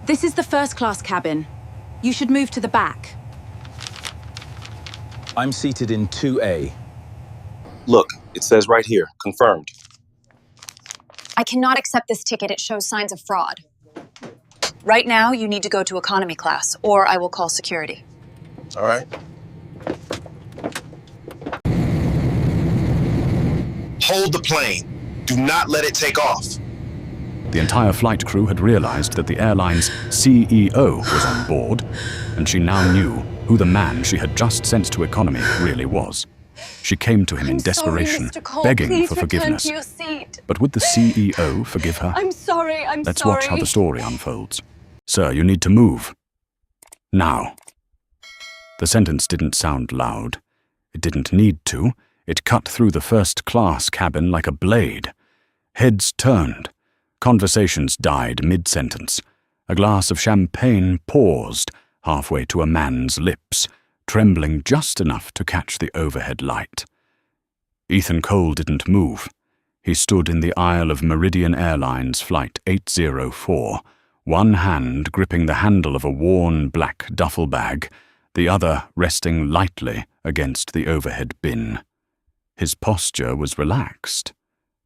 This is the first-class cabin. You should move to the back. I'm seated in 2A. Look, it says right here, confirmed. I cannot accept this ticket. It shows signs of fraud. Right now, you need to go to economy class, or I will call security. All right. Hold the plane. Do not let it take off. The entire flight crew had realized that the airline's CEO was on board, and she now knew who the man she had just sent to economy really was. She came to him in desperation, begging for forgiveness. But would the CEO forgive her? I'm sorry, Let's watch how the story unfolds. Sir, you need to move. Now. The sentence didn't sound loud. It didn't need to. It cut through the first-class cabin like a blade. Heads turned. Conversations died mid-sentence. A glass of champagne paused halfway to a man's lips, trembling just enough to catch the overhead light. Ethan Cole didn't move. He stood in the aisle of Meridian Airlines Flight 804, one hand gripping the handle of a worn black duffel bag, the other resting lightly against the overhead bin. His posture was relaxed,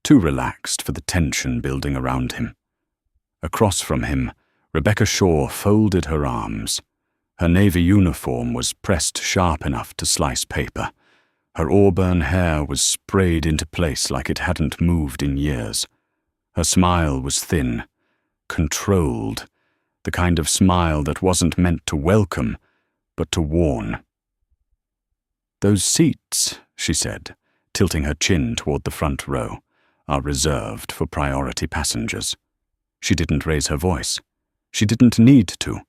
too relaxed for the tension building around him. Across from him, Rebecca Shaw folded her arms. Her navy uniform was pressed sharp enough to slice paper. Her auburn hair was sprayed into place like it hadn't moved in years. Her smile was thin, controlled, the kind of smile that wasn't meant to welcome, but to warn. "Those seats," she said, tilting her chin toward the front row, "are reserved for priority passengers." She didn't raise her voice. She didn't need to.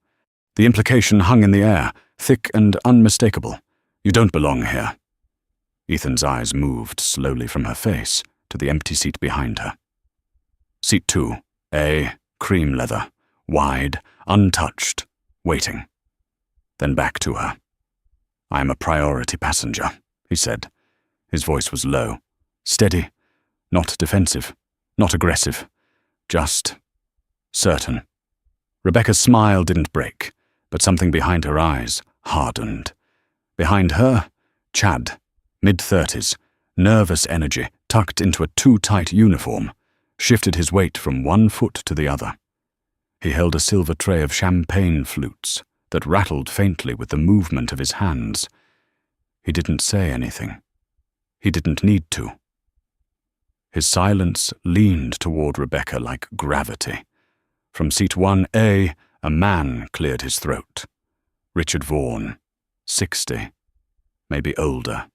The implication hung in the air, thick and unmistakable. "You don't belong here." Ethan's eyes moved slowly from her face to the empty seat behind her. Seat 2, A, cream leather, wide, untouched, waiting. Then back to her. "I am a priority passenger," he said. His voice was low, steady, not defensive, not aggressive, just certain. Rebecca's smile didn't break, but something behind her eyes hardened. Behind her, Chad, mid-30s, nervous energy tucked into a too-tight uniform, shifted his weight from one foot to the other. He held a silver tray of champagne flutes that rattled faintly with the movement of his hands. He didn't say anything. He didn't need to. His silence leaned toward Rebecca like gravity. From seat 1A, a man cleared his throat. Richard Vaughan, 60, maybe older.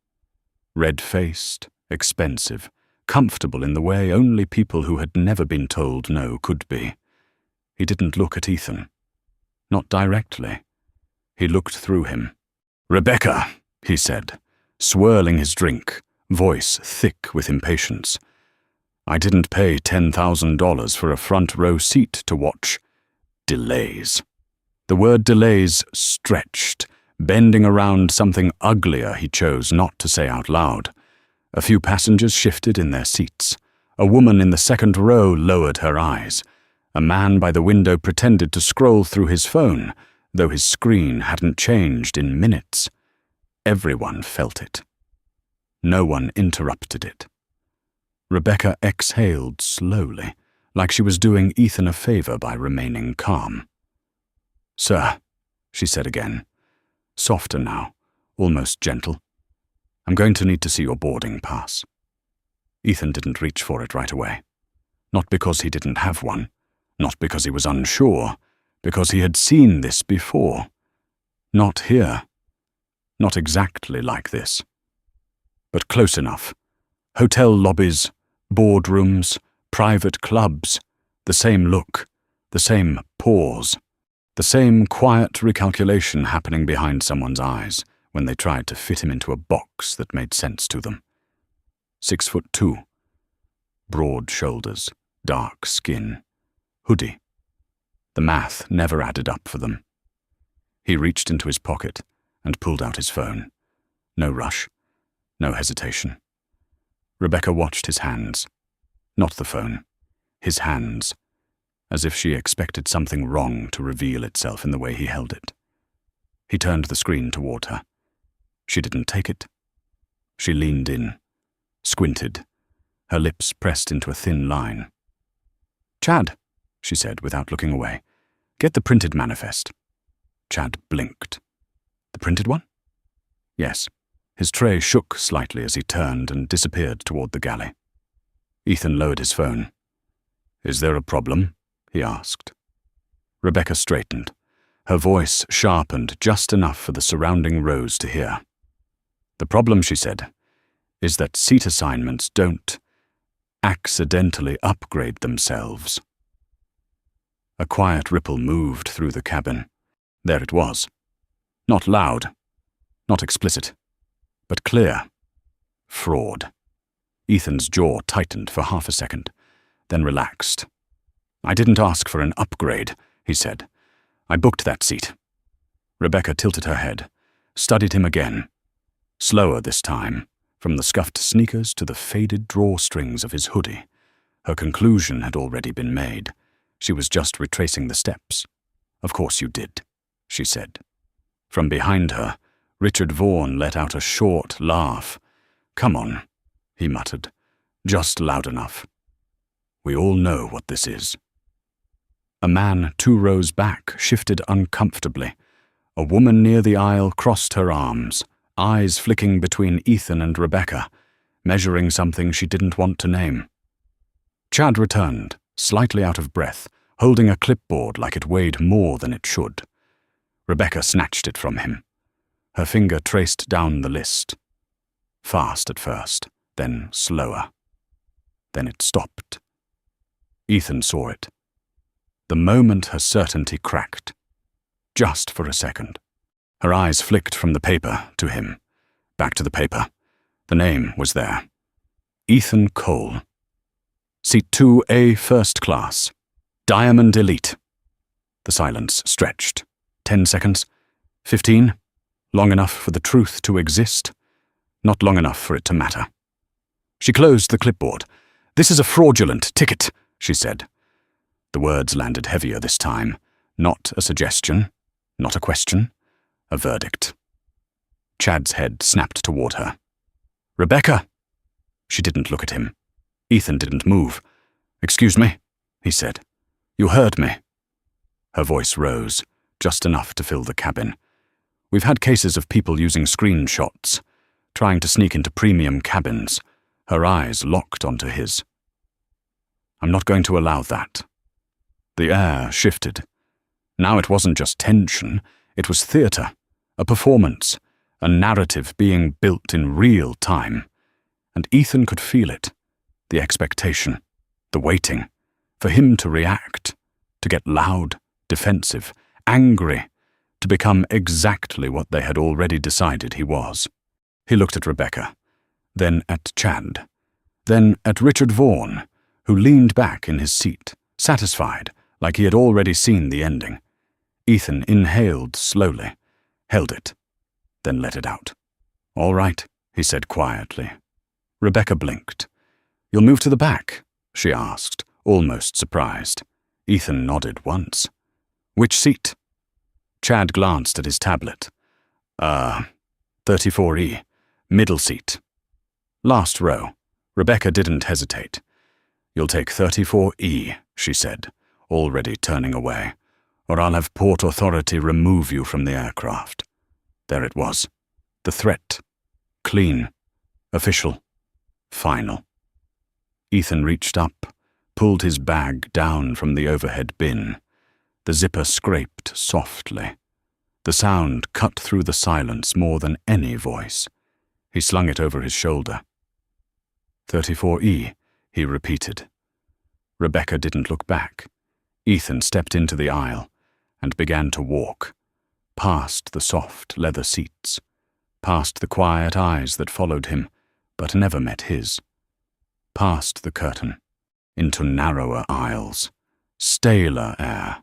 Red-faced, expensive, comfortable in the way only people who had never been told no could be. He didn't look at Ethan. Not directly. He looked through him. "Rebecca," he said, swirling his drink, voice thick with impatience. "I didn't pay $10,000 for a front-row seat to watch delays." The word delays stretched, bending around something uglier he chose not to say out loud. A few passengers shifted in their seats. A woman in the second row lowered her eyes. A man by the window pretended to scroll through his phone, though his screen hadn't changed in minutes. Everyone felt it. No one interrupted it. Rebecca exhaled slowly, like she was doing Ethan a favor by remaining calm. "Sir," she said again, softer now, almost gentle, "I'm going to need to see your boarding pass." Ethan didn't reach for it right away. Not because he didn't have one, not because he was unsure, because he had seen this before. Not here. Not exactly like this. But close enough. Hotel lobbies, boardrooms, private clubs, the same look, the same pause, the same quiet recalculation happening behind someone's eyes when they tried to fit him into a box that made sense to them. 6'2", broad shoulders, dark skin, hoodie. The math never added up for them. He reached into his pocket and pulled out his phone. No rush, no hesitation. Rebecca watched his hands. Not the phone. His hands. as if she expected something wrong to reveal itself in the way he held it. He turned the screen toward her. She didn't take it. She leaned in, squinted, her lips pressed into a thin line. "Chad," she said without looking away, "get the printed manifest." Chad blinked. "The printed one?" "Yes." His tray shook slightly as he turned and disappeared toward the galley. Ethan lowered his phone. "Is there a problem?" he asked. Rebecca straightened. Her voice sharpened just enough for the surrounding rows to hear. "The problem," she said, "is that seat assignments don't accidentally upgrade themselves." A quiet ripple moved through the cabin. There it was. Not loud, not explicit, but clear. Fraud. Ethan's jaw tightened for half a second, then relaxed. "I didn't ask for an upgrade," he said. "I booked that seat." Rebecca tilted her head, studied him again. Slower this time, from the scuffed sneakers to the faded drawstrings of his hoodie. Her conclusion had already been made. She was just retracing the steps. "Of course you did," she said. From behind her, Richard Vaughan let out a short laugh. "Come on," he muttered, "just loud enough. We all know what this is." A man 2 rows back shifted uncomfortably. A woman near the aisle crossed her arms, eyes flicking between Ethan and Rebecca, measuring something she didn't want to name. Chad returned, slightly out of breath, holding a clipboard like it weighed more than it should. Rebecca snatched it from him. Her finger traced down the list. Fast at first, then slower. Then it stopped. Ethan saw it. The moment her certainty cracked. Just for a second. Her eyes flicked from the paper to him. Back to the paper. The name was there. Ethan Cole. Seat 2A First Class. Diamond Elite. The silence stretched. 10 seconds. 15. Long enough for the truth to exist. Not long enough for it to matter. She closed the clipboard. "This is a fraudulent ticket," she said. The words landed heavier this time. Not a suggestion. Not a question. A verdict. Chad's head snapped toward her. "Rebecca!" She didn't look at him. Ethan didn't move. "Excuse me," he said. "You heard me." Her voice rose, just enough to fill the cabin. "We've had cases of people using screenshots, trying to sneak into premium cabins." Her eyes locked onto his. "I'm not going to allow that." The air shifted. Now it wasn't just tension, it was theater, a performance, a narrative being built in real time. And Ethan could feel it, the expectation, the waiting, for him to react, to get loud, defensive, angry, to become exactly what they had already decided he was. He looked at Rebecca, then at Chad, then at Richard Vaughan, who leaned back in his seat, satisfied, like he had already seen the ending. Ethan inhaled slowly, held it, then let it out. "All right," he said quietly. Rebecca blinked. "You'll move to the back?" she asked, almost surprised. Ethan nodded once. "Which seat?" Chad glanced at his tablet. 34E, middle seat. Last row." Rebecca didn't hesitate. "You'll take 34E, she said, already turning away, "or I'll have Port Authority remove you from the aircraft." There it was. The threat. Clean. Official. Final. Ethan reached up, pulled his bag down from the overhead bin. The zipper scraped softly. The sound cut through the silence more than any voice. He slung it over his shoulder. 34E, he repeated. Rebecca didn't look back. Ethan stepped into the aisle and began to walk, past the soft leather seats, past the quiet eyes that followed him, but never met his, past the curtain, into narrower aisles, staler air,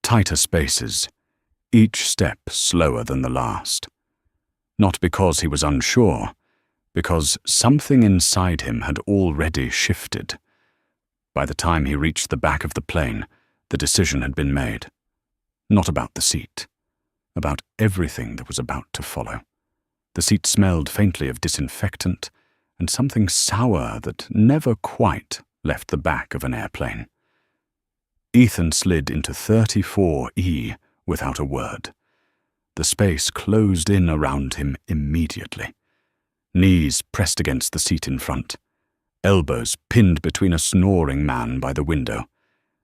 tighter spaces, each step slower than the last. Not because he was unsure, because something inside him had already shifted. By the time he reached the back of the plane, The decision had been made. Not about the seat. About everything that was about to follow. The seat smelled faintly of disinfectant and something sour that never quite left the back of an airplane. Ethan slid into 34E without a word. The space closed in around him immediately. Knees pressed against the seat in front. Elbows pinned between a snoring man by the window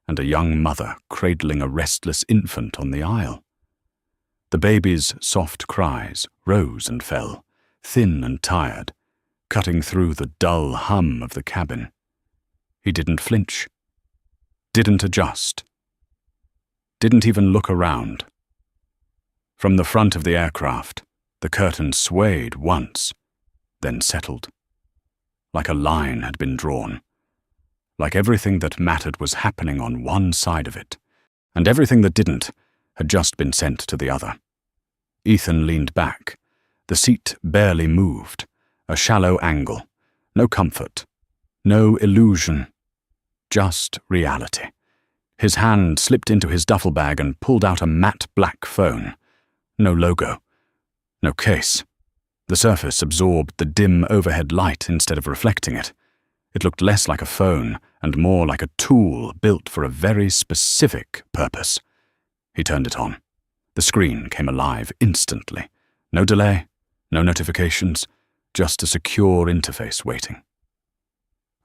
and a young mother cradling a restless infant on the aisle. The baby's soft cries rose and fell, thin and tired, cutting through the dull hum of the cabin. He didn't flinch, didn't adjust, didn't even look around. From the front of the aircraft, the curtain swayed once, then settled. Like a line had been drawn. Like everything that mattered was happening on one side of it, and everything that didn't had just been sent to the other. Ethan leaned back. The seat barely moved. A shallow angle. No comfort. No illusion. Just reality. His hand slipped into his duffel bag and pulled out a matte black phone. No logo. No case. The surface absorbed the dim overhead light instead of reflecting it. It looked less like a phone and more like a tool built for a very specific purpose. He turned it on. The screen came alive instantly. No delay, no notifications, just a secure interface waiting.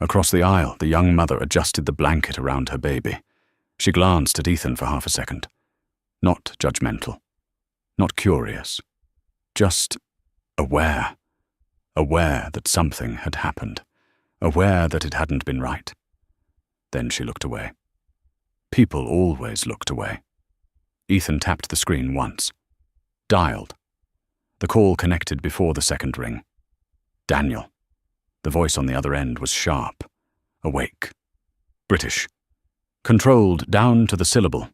Across the aisle, the young mother adjusted the blanket around her baby. She glanced at Ethan for half a second. Not judgmental. Not curious. Just aware. Aware that something had happened. Aware that it hadn't been right. Then she looked away. People always looked away. Ethan tapped the screen once. Dialed. The call connected before the second ring. Daniel. The voice on the other end was sharp. Awake. British. Controlled down to the syllable.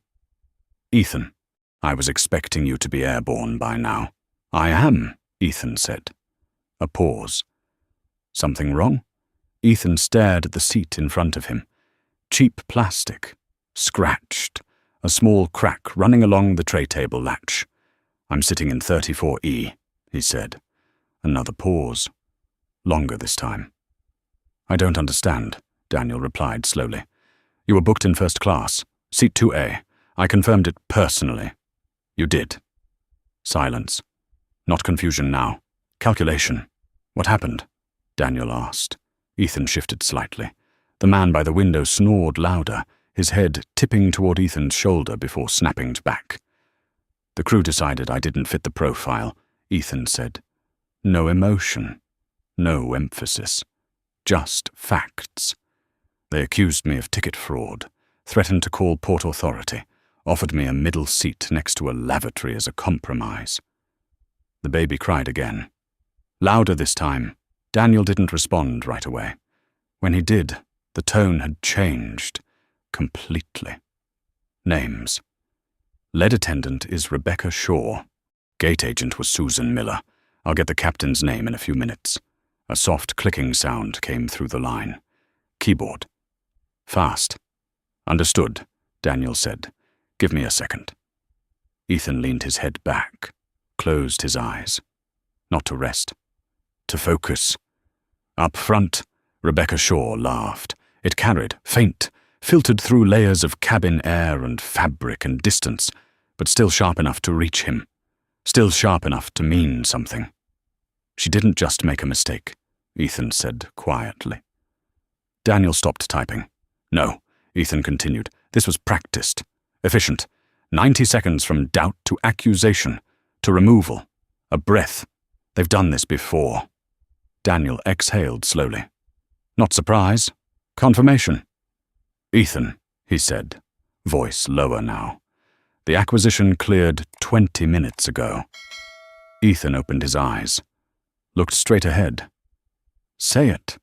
Ethan, I was expecting you to be airborne by now. I am, Ethan said. A pause. Something wrong? Ethan stared at the seat in front of him. Cheap plastic. Scratched. A small crack running along the tray table latch. I'm sitting in 34E, he said. Another pause. Longer this time. I don't understand, Daniel replied slowly. You were booked in first class, seat 2A. I confirmed it personally. You did. Silence. Not confusion now. Calculation. What happened? Daniel asked. Ethan shifted slightly. The man by the window snored louder, his head tipping toward Ethan's shoulder before snapping back. The crew decided I didn't fit the profile, Ethan said. No emotion. No emphasis. Just facts. They accused me of ticket fraud, threatened to call Port Authority, offered me a middle seat next to a lavatory as a compromise. The baby cried again. Louder this time. Daniel didn't respond right away. When he did, the tone had changed. Completely. Names. Lead attendant is Rebecca Shaw. Gate agent was Susan Miller. I'll get the captain's name in a few minutes. A soft clicking sound came through the line. Keyboard. Fast. Understood, Daniel said. Give me a second. Ethan leaned his head back, closed his eyes. Not to rest. To focus. Up front, Rebecca Shaw laughed. It carried, faint, filtered through layers of cabin air and fabric and distance, but still sharp enough to reach him. Still sharp enough to mean something. She didn't just make a mistake, Ethan said quietly. Daniel stopped typing. No, Ethan continued. This was practiced. Efficient. 90 seconds from doubt to accusation, to removal. A breath. They've done this before. Daniel exhaled slowly. Not surprise. Confirmation. Ethan, he said, voice lower now. The acquisition cleared 20 minutes ago. Ethan opened his eyes. Looked straight ahead. Say it.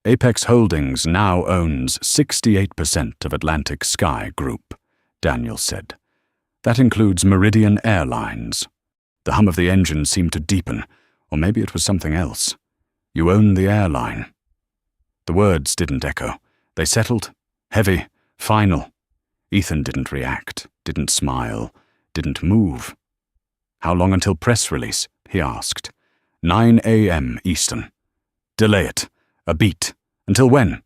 Apex Holdings now owns 68% of Atlantic Sky Group, Daniel said. That includes Meridian Airlines. The hum of the engine seemed to deepen, or maybe it was something else. You own the airline. The words didn't echo. They settled, heavy, final. Ethan didn't react, didn't smile, didn't move. How long until press release? He asked. 9 a.m. Eastern. Delay it. A beat. Until when?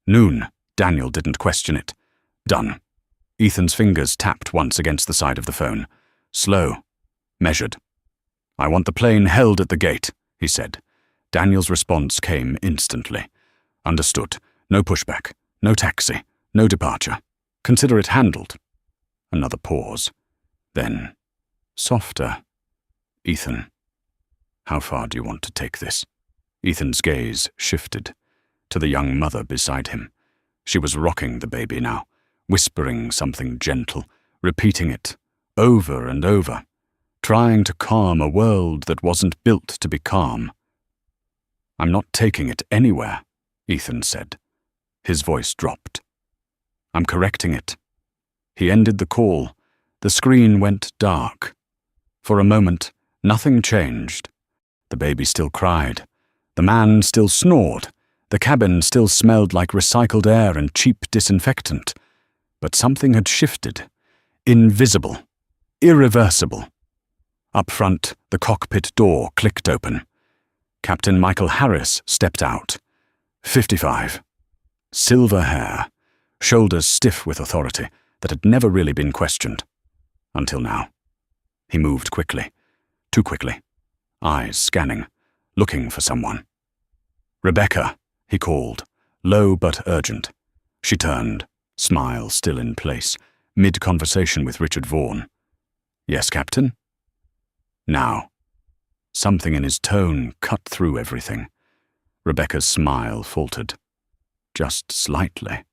Noon. Daniel didn't question it. Done. Ethan's fingers tapped once against the side of the phone. Slow. Measured. I want the plane held at the gate, he said. Daniel's response came instantly. Understood. No pushback. No taxi. No departure. Consider it handled. Another pause. Then, softer. Ethan, how far do you want to take this? Ethan's gaze shifted to the young mother beside him. She was rocking the baby now, whispering something gentle, repeating it over and over, trying to calm a world that wasn't built to be calm. I'm not taking it anywhere, Ethan said. His voice dropped. I'm correcting it. He ended the call. The screen went dark. For a moment, nothing changed. The baby still cried. The man still snored. The cabin still smelled like recycled air and cheap disinfectant. But something had shifted. Invisible. Irreversible. Up front, the cockpit door clicked open. Captain Michael Harris stepped out. 55. Silver hair. Shoulders stiff with authority that had never really been questioned. Until now. He moved quickly. Too quickly. Eyes scanning. Looking for someone. Rebecca, he called. Low but urgent. She turned. Smile still in place. Mid-conversation with Richard Vaughan. Yes, Captain? Now. Something in his tone cut through everything. Rebecca's smile faltered. Just slightly.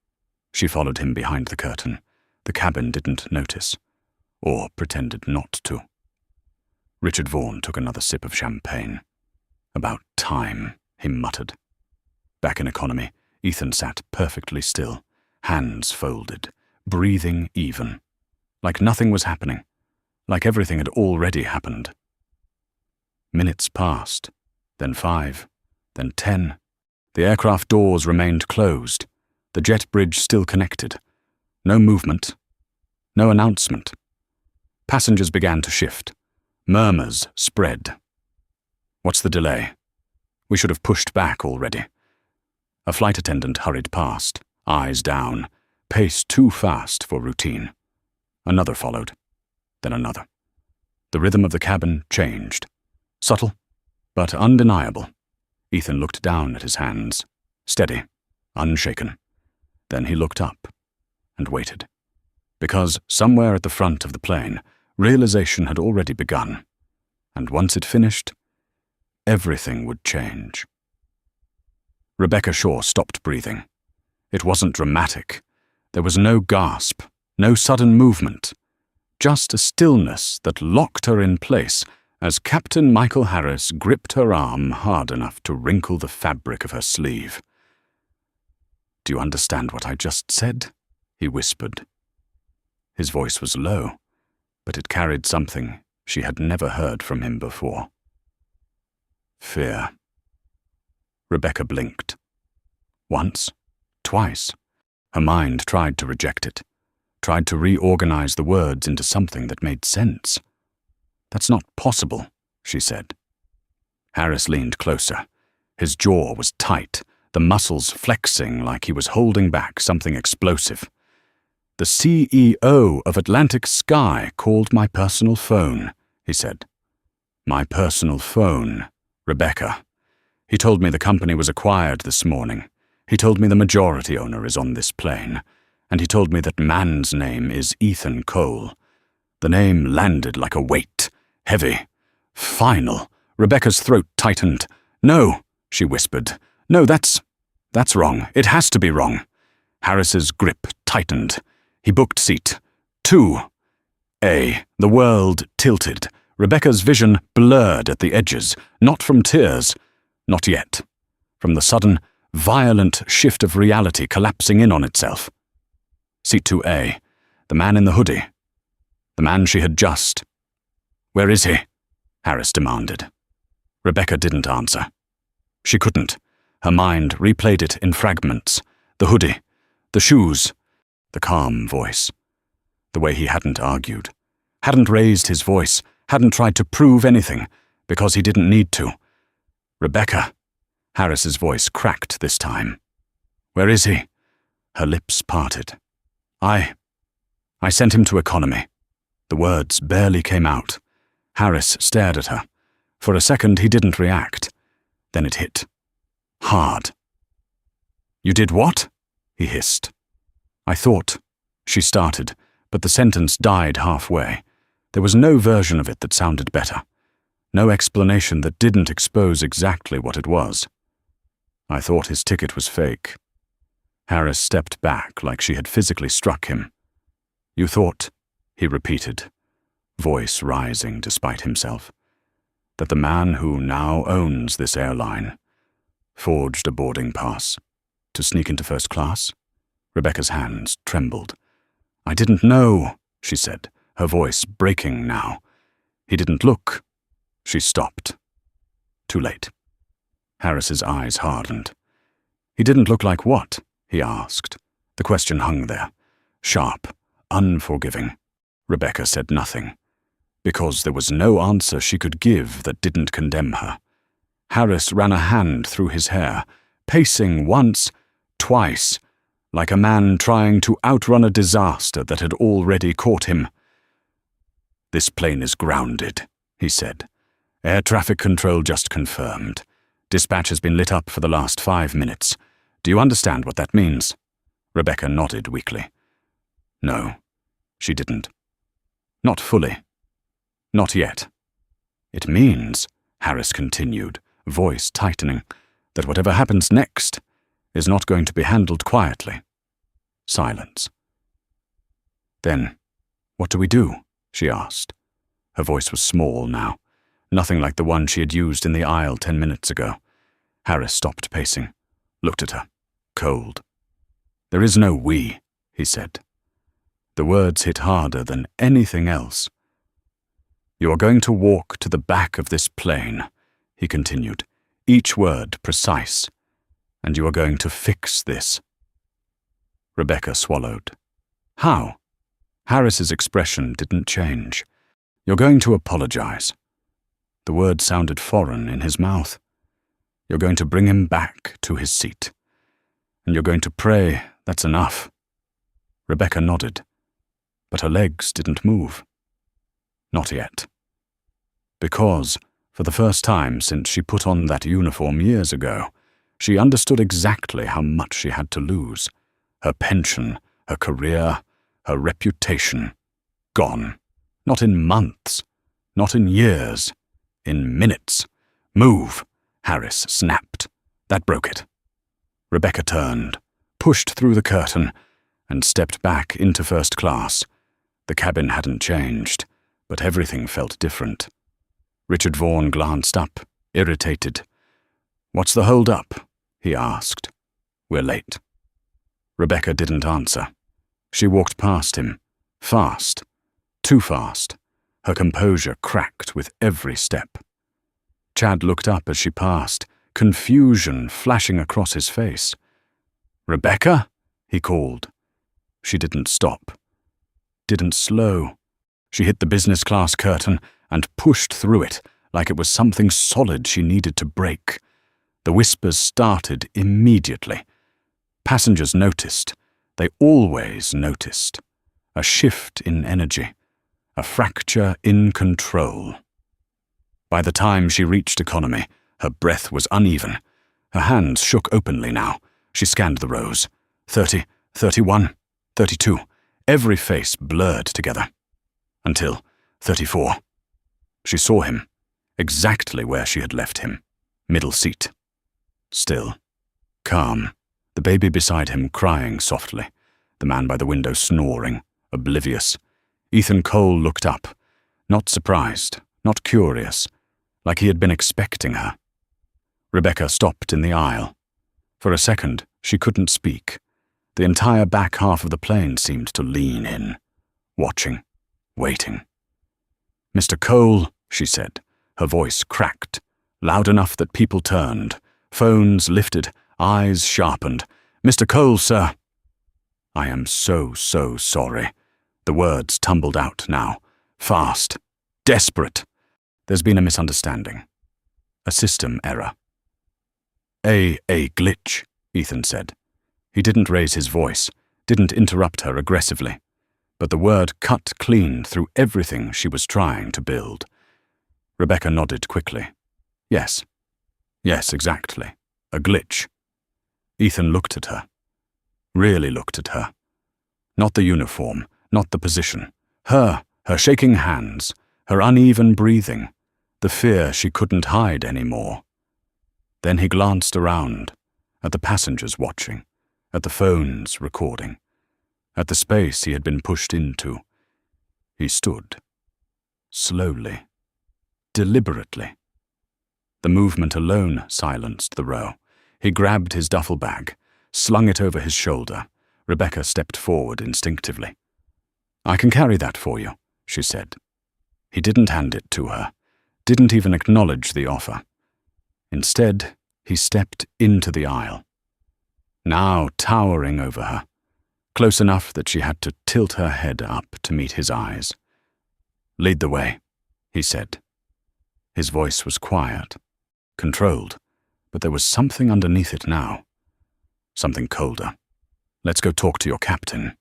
She followed him behind the curtain. The cabin didn't notice. Or pretended not to. Richard Vaughan took another sip of champagne. About time, he muttered. Back in economy, Ethan sat perfectly still, hands folded, breathing even. Like nothing was happening. Like everything had already happened. Minutes passed, then 5, then 10. The aircraft doors remained closed, the jet bridge still connected. No movement, no announcement. Passengers began to shift. Murmurs spread. What's the delay? We should have pushed back already. A flight attendant hurried past, eyes down, pace too fast for routine. Another followed, then another. The rhythm of the cabin changed. Subtle, but undeniable. Ethan looked down at his hands, steady, unshaken. Then he looked up and waited. Because somewhere at the front of the plane, realization had already begun. And once it finished, everything would change. Rebecca Shaw stopped breathing. It wasn't dramatic. There was no gasp, no sudden movement. Just a stillness that locked her in place as Captain Michael Harris gripped her arm hard enough to wrinkle the fabric of her sleeve. Do you understand what I just said? He whispered. His voice was low, but it carried something she had never heard from him before. Fear. Rebecca blinked. Once, twice. Her mind tried to reject it, tried to reorganize the words into something that made sense. That's not possible, she said. Harris leaned closer. His jaw was tight, the muscles flexing like he was holding back something explosive. The CEO of Atlantic Sky called my personal phone, he said. My personal phone, Rebecca. He told me the company was acquired this morning. He told me the majority owner is on this plane. And he told me that man's name is Ethan Cole. The name landed like a weight. Heavy. Final. Rebecca's throat tightened. No, she whispered. No, that's wrong. It has to be wrong. Harris's grip tightened. He booked seat 2A. The world tilted. Rebecca's vision blurred at the edges, not from tears. Not yet. From the sudden, violent shift of reality collapsing in on itself. Seat 2A. The man in the hoodie. The man she had just... Where is he? Harris demanded. Rebecca didn't answer. She couldn't. Her mind replayed it in fragments. The hoodie. The shoes. The calm voice. The way he hadn't argued, hadn't raised his voice, hadn't tried to prove anything, because he didn't need to. Rebecca. Harris's voice cracked this time. Where is he? Her lips parted. I sent him to economy. The words barely came out. Harris stared at her. For a second he didn't react. Then it hit. Hard. You did what? He hissed. I thought, she started, but the sentence died halfway. There was no version of it that sounded better. No explanation that didn't expose exactly what it was. I thought his ticket was fake. Harris stepped back like she had physically struck him. You thought, he repeated, voice rising despite himself, that the man who now owns this airline forged a boarding pass to sneak into first class? Rebecca's hands trembled. I didn't know, she said, her voice breaking now. He didn't look. She stopped. Too late. Harris's eyes hardened. He didn't look like what? He asked. The question hung there, sharp, unforgiving. Rebecca said nothing, because there was no answer she could give that didn't condemn her. Harris ran a hand through his hair, pacing once, twice, like a man trying to outrun a disaster that had already caught him. This plane is grounded, he said. Air traffic control just confirmed. Dispatch has been lit up for the last 5 minutes. Do you understand what that means? Rebecca nodded weakly. No, she didn't. Not fully. Not yet. It means, Harris continued, voice tightening, that whatever happens next is not going to be handled quietly. Silence. Then, what do we do? She asked. Her voice was small now, nothing like the one she had used in the aisle 10 minutes ago. Harris stopped pacing, looked at her, cold. There is no we, he said. The words hit harder than anything else. You are going to walk to the back of this plane, he continued, each word precise, and you are going to fix this. Rebecca swallowed. How? Harris's expression didn't change. You're going to apologize. The word sounded foreign in his mouth. You're going to bring him back to his seat. And you're going to pray that's enough. Rebecca nodded, but her legs didn't move. Not yet. Because, for the first time since she put on that uniform years ago, she understood exactly how much she had to lose. Her pension, her career, her reputation. Gone. Not in months. Not in years. In minutes. Move, Harris snapped. That broke it. Rebecca turned, pushed through the curtain, and stepped back into first class. The cabin hadn't changed, but everything felt different. Richard Vaughan glanced up, irritated. What's the hold-up? He asked. We're late. Rebecca didn't answer. She walked past him, fast, too fast. Her composure cracked with every step. Chad looked up as she passed, confusion flashing across his face. Rebecca? He called. She didn't stop. Didn't slow. She hit the business class curtain and pushed through it like it was something solid she needed to break. The whispers started immediately. Passengers noticed. They always noticed. A shift in energy. A fracture in control. By the time she reached economy, her breath was uneven. Her hands shook openly now. She scanned the rows. 30, 31, 32. Every face blurred together. Until 34. She saw him, exactly where she had left him. Middle seat. Still. Calm. The baby beside him crying softly. The man by the window snoring, oblivious. Ethan Cole looked up, not surprised, not curious, like he had been expecting her. Rebecca stopped in the aisle. For a second, she couldn't speak. The entire back half of the plane seemed to lean in, watching, waiting. Mr. Cole, she said, her voice cracked, loud enough that people turned, phones lifted, eyes sharpened. Mr. Cole, sir. I am so sorry. The The words tumbled out now. Fast. Desperate. There's been a misunderstanding. A system error. A glitch, Ethan said. He didn't raise his voice, didn't interrupt her aggressively, but the word cut clean through everything she was trying to build. Rebecca nodded quickly. Yes. Yes, exactly. A glitch. Ethan looked at her. Really looked at her. Not the uniform, not the position. Her shaking hands, her uneven breathing, the fear she couldn't hide anymore. Then he glanced around, at the passengers watching, at the phones recording, at the space he had been pushed into. He stood, slowly, deliberately. The movement alone silenced the row. He grabbed his duffel bag, slung it over his shoulder. Rebecca stepped forward instinctively. "I can carry that for you," she said. He didn't hand it to her, didn't even acknowledge the offer. Instead, he stepped into the aisle, now towering over her, close enough that she had to tilt her head up to meet his eyes. "Lead the way," he said. His voice was quiet, controlled, but there was something underneath it now. Something colder. "Let's go talk to your captain."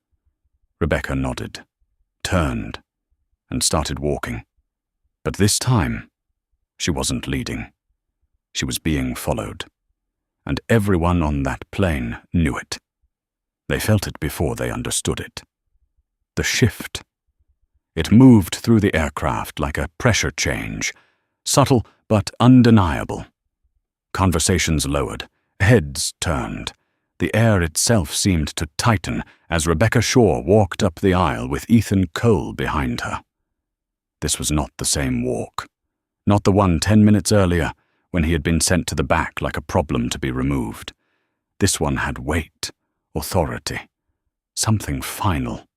Rebecca nodded, turned, and started walking. But this time, she wasn't leading. She was being followed. And everyone on that plane knew it. They felt it before they understood it. The shift. It moved through the aircraft like a pressure change, subtle but undeniable. Conversations lowered, heads turned. The air itself seemed to tighten as Rebecca Shaw walked up the aisle with Ethan Cole behind her. This was not the same walk. Not the one 10 minutes earlier when he had been sent to the back like a problem to be removed. This one had weight, authority, something final.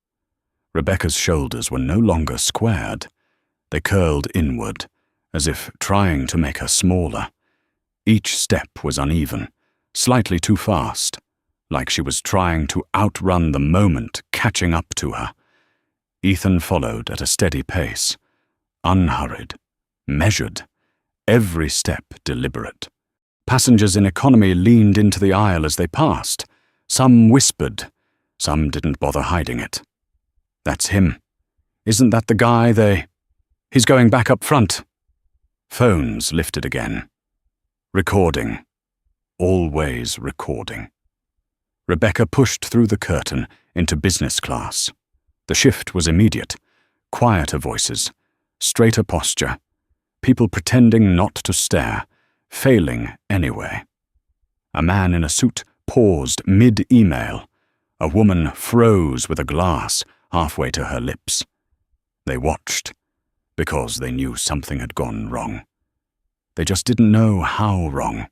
Rebecca's shoulders were no longer squared. They curled inward, as if trying to make her smaller. Each step was uneven, slightly too fast, like she was trying to outrun the moment catching up to her. Ethan followed at a steady pace, unhurried, measured, every step deliberate. Passengers in economy leaned into the aisle as they passed. Some whispered, some didn't bother hiding it. "That's him. Isn't that the guy He's going back up front." Phones lifted again. Recording. Always recording. Rebecca pushed through the curtain into business class. The shift was immediate. Quieter voices, straighter posture, people pretending not to stare, failing anyway. A man in a suit paused mid-email. A woman froze with a glass halfway to her lips. They watched, because they knew something had gone wrong. They just didn't know how wrong.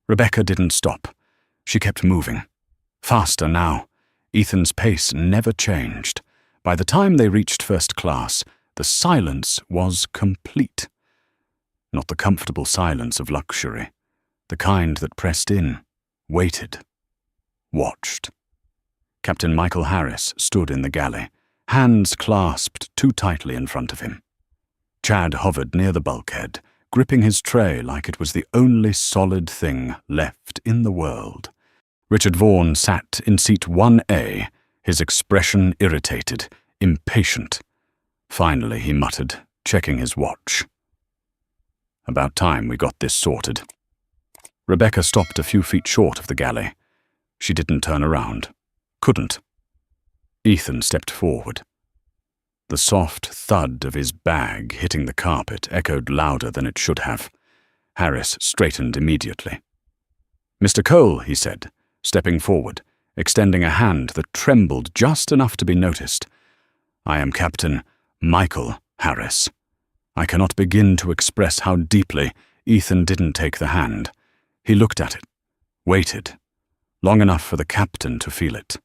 Rebecca didn't stop. She kept moving. Faster now. Ethan's pace never changed. By the time they reached first class, the silence was complete. Not the comfortable silence of luxury, the kind that pressed in, waited, watched. Captain Michael Harris stood in the galley, hands clasped too tightly in front of him. Chad hovered near the bulkhead, gripping his tray like it was the only solid thing left in the world. Richard Vaughan sat in seat 1A, his expression irritated, impatient. Finally, he muttered, checking his watch. "About time we got this sorted." Rebecca stopped a few feet short of the galley. She didn't turn around. Couldn't. Ethan stepped forward. The soft thud of his bag hitting the carpet echoed louder than it should have. Harris straightened immediately. "Mr. Cole," he said, stepping forward, extending a hand that trembled just enough to be noticed. "I am Captain Michael Harris." I cannot begin to express how deeply Ethan didn't take the hand. He looked at it, waited, long enough for the captain to feel it.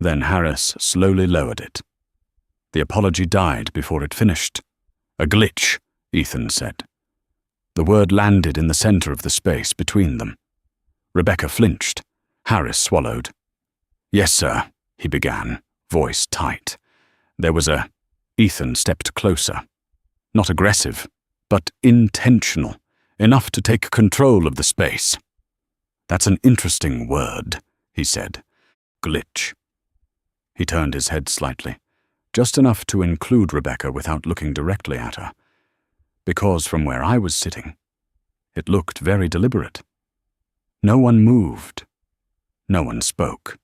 Then Harris slowly lowered it. The apology died before it finished. "A glitch," Ethan said. The word landed in the center of the space between them. Rebecca flinched. Harris swallowed. "Yes, sir," he began, voice tight. There was a... Ethan stepped closer. Not aggressive, but intentional, enough to take control of the space. That's an interesting word, he said. Glitch. He turned his head slightly, just enough to include Rebecca without looking directly at her, because from where I was sitting, it looked very deliberate. No one moved. No one spoke.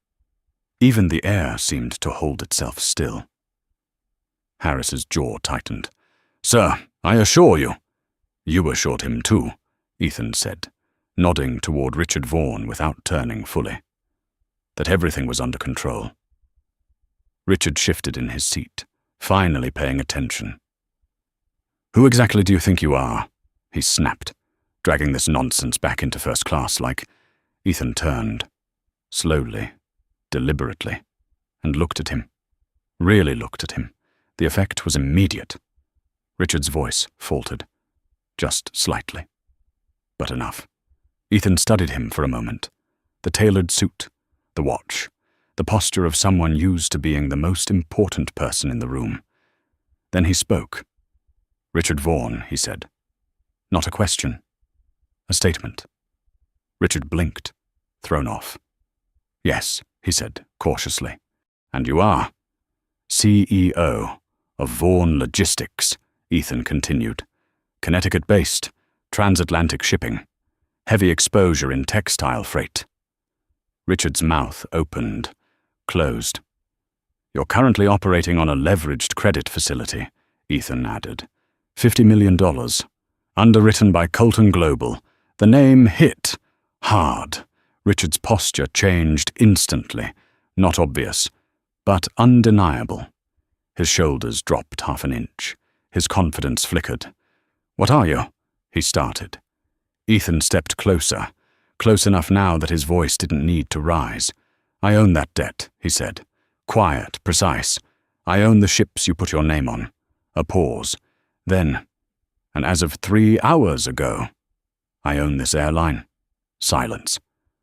Even the air seemed to hold itself still. Harris's jaw tightened. "Sir, I assure you." "You assured him too," Ethan said, nodding toward Richard Vaughan without turning fully. "That everything was under control." Richard shifted in his seat, finally paying attention. "Who exactly do you think you are?" he snapped, dragging this nonsense back into first class like... Ethan turned, slowly, deliberately, and looked at him. Really looked at him. The effect was immediate. Richard's voice faltered, just slightly. But enough. Ethan studied him for a moment. The tailored suit, the watch, the posture of someone used to being the most important person in the room. Then he spoke. "Richard Vaughan," he said. Not a question. A statement. Richard blinked, thrown off. "Yes," he said, cautiously. "And you are." "CEO of Vaughan Logistics," Ethan continued. "Connecticut-based, transatlantic shipping. Heavy exposure in textile freight." Richard's mouth opened, closed. "You're currently operating on a leveraged credit facility," Ethan added. $50 million. Underwritten by Colton Global. The name hit hard. Richard's posture changed instantly. Not obvious, but undeniable. His shoulders dropped half an inch. His confidence flickered. "What are you?" he started. Ethan stepped closer, close enough now that his voice didn't need to rise. "I own that debt," he said. Quiet, precise. "I own the ships you put your name on." A pause. Then, "And as of 3 hours ago, I own this airline." Silence.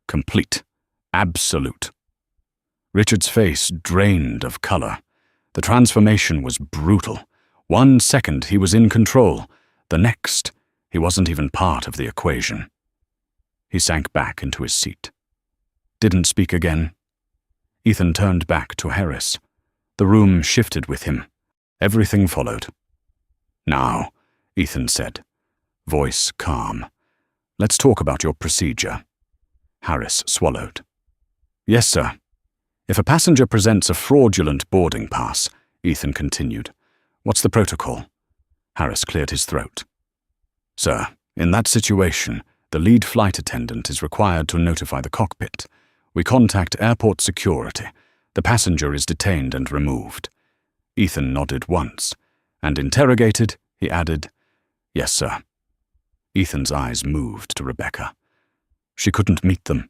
Complete. Absolute. Richard's face drained of color. The transformation was brutal. 1 second he was in control. The next, he wasn't even part of the equation. He sank back into his seat. Didn't speak again. Ethan turned back to Harris. The room shifted with him. Everything followed. "Now," Ethan said, voice calm, "let's talk about your procedure." Harris swallowed. "Yes, sir. If a passenger presents a fraudulent boarding pass," Ethan continued, "what's the protocol?" Harris cleared his throat. "Sir, in that situation, the lead flight attendant is required to notify the cockpit. We contact airport security. The passenger is detained and removed." Ethan nodded once, and interrogated, he added, "Yes, sir." Ethan's eyes moved to Rebecca. She couldn't meet them.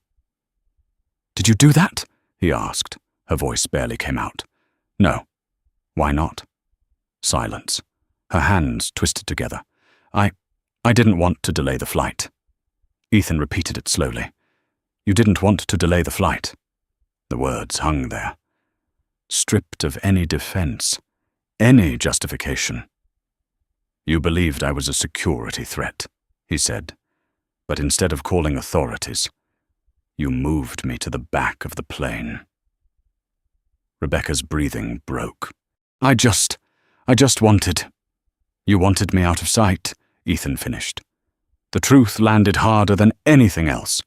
"Did you do that?" he asked. Her voice barely came out. "No." "Why not?" Silence. Her hands twisted together. I didn't want to delay the flight." Ethan repeated it slowly. "You didn't want to delay the flight." The words hung there. Stripped of any defense, any justification. "You believed I was a security threat," he said. "But instead of calling authorities, you moved me to the back of the plane." Rebecca's breathing broke. I just wanted..." "You wanted me out of sight," Ethan finished. The truth landed harder than anything else.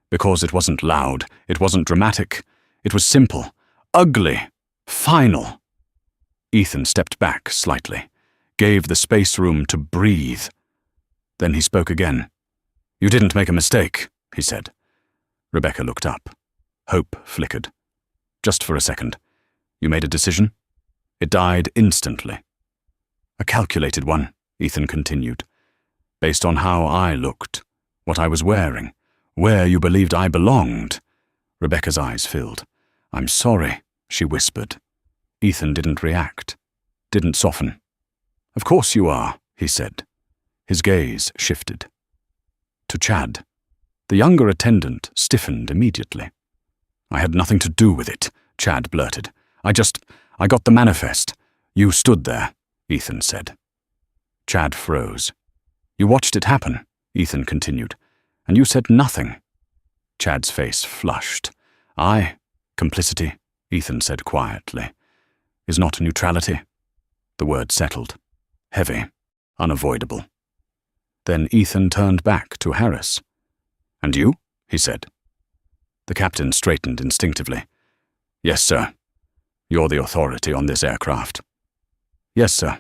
Because it wasn't loud, it wasn't dramatic. It was simple, ugly, final. Ethan stepped back slightly, gave the space room to breathe. Then he spoke again. "You didn't make a mistake," he said. Rebecca looked up. Hope flickered. "Just for a second. You made a decision?" It died instantly. "A calculated one," Ethan continued. "Based on how I looked, what I was wearing, where you believed I belonged." Rebecca's eyes filled. "I'm sorry," she whispered. Ethan didn't react, didn't soften. "Of course you are," he said. His gaze shifted. To Chad. The younger attendant stiffened immediately. "I had nothing to do with it," Chad blurted. I got the manifest. You stood there, Ethan said. Chad froze. You watched it happen, Ethan continued, and you said nothing. Chad's face flushed. Complicity, Ethan said quietly, is not neutrality. The word settled. Heavy. Unavoidable. Then Ethan turned back to Harris. And you? He said. The captain straightened instinctively. Yes, sir. You're the authority on this aircraft. Yes, sir.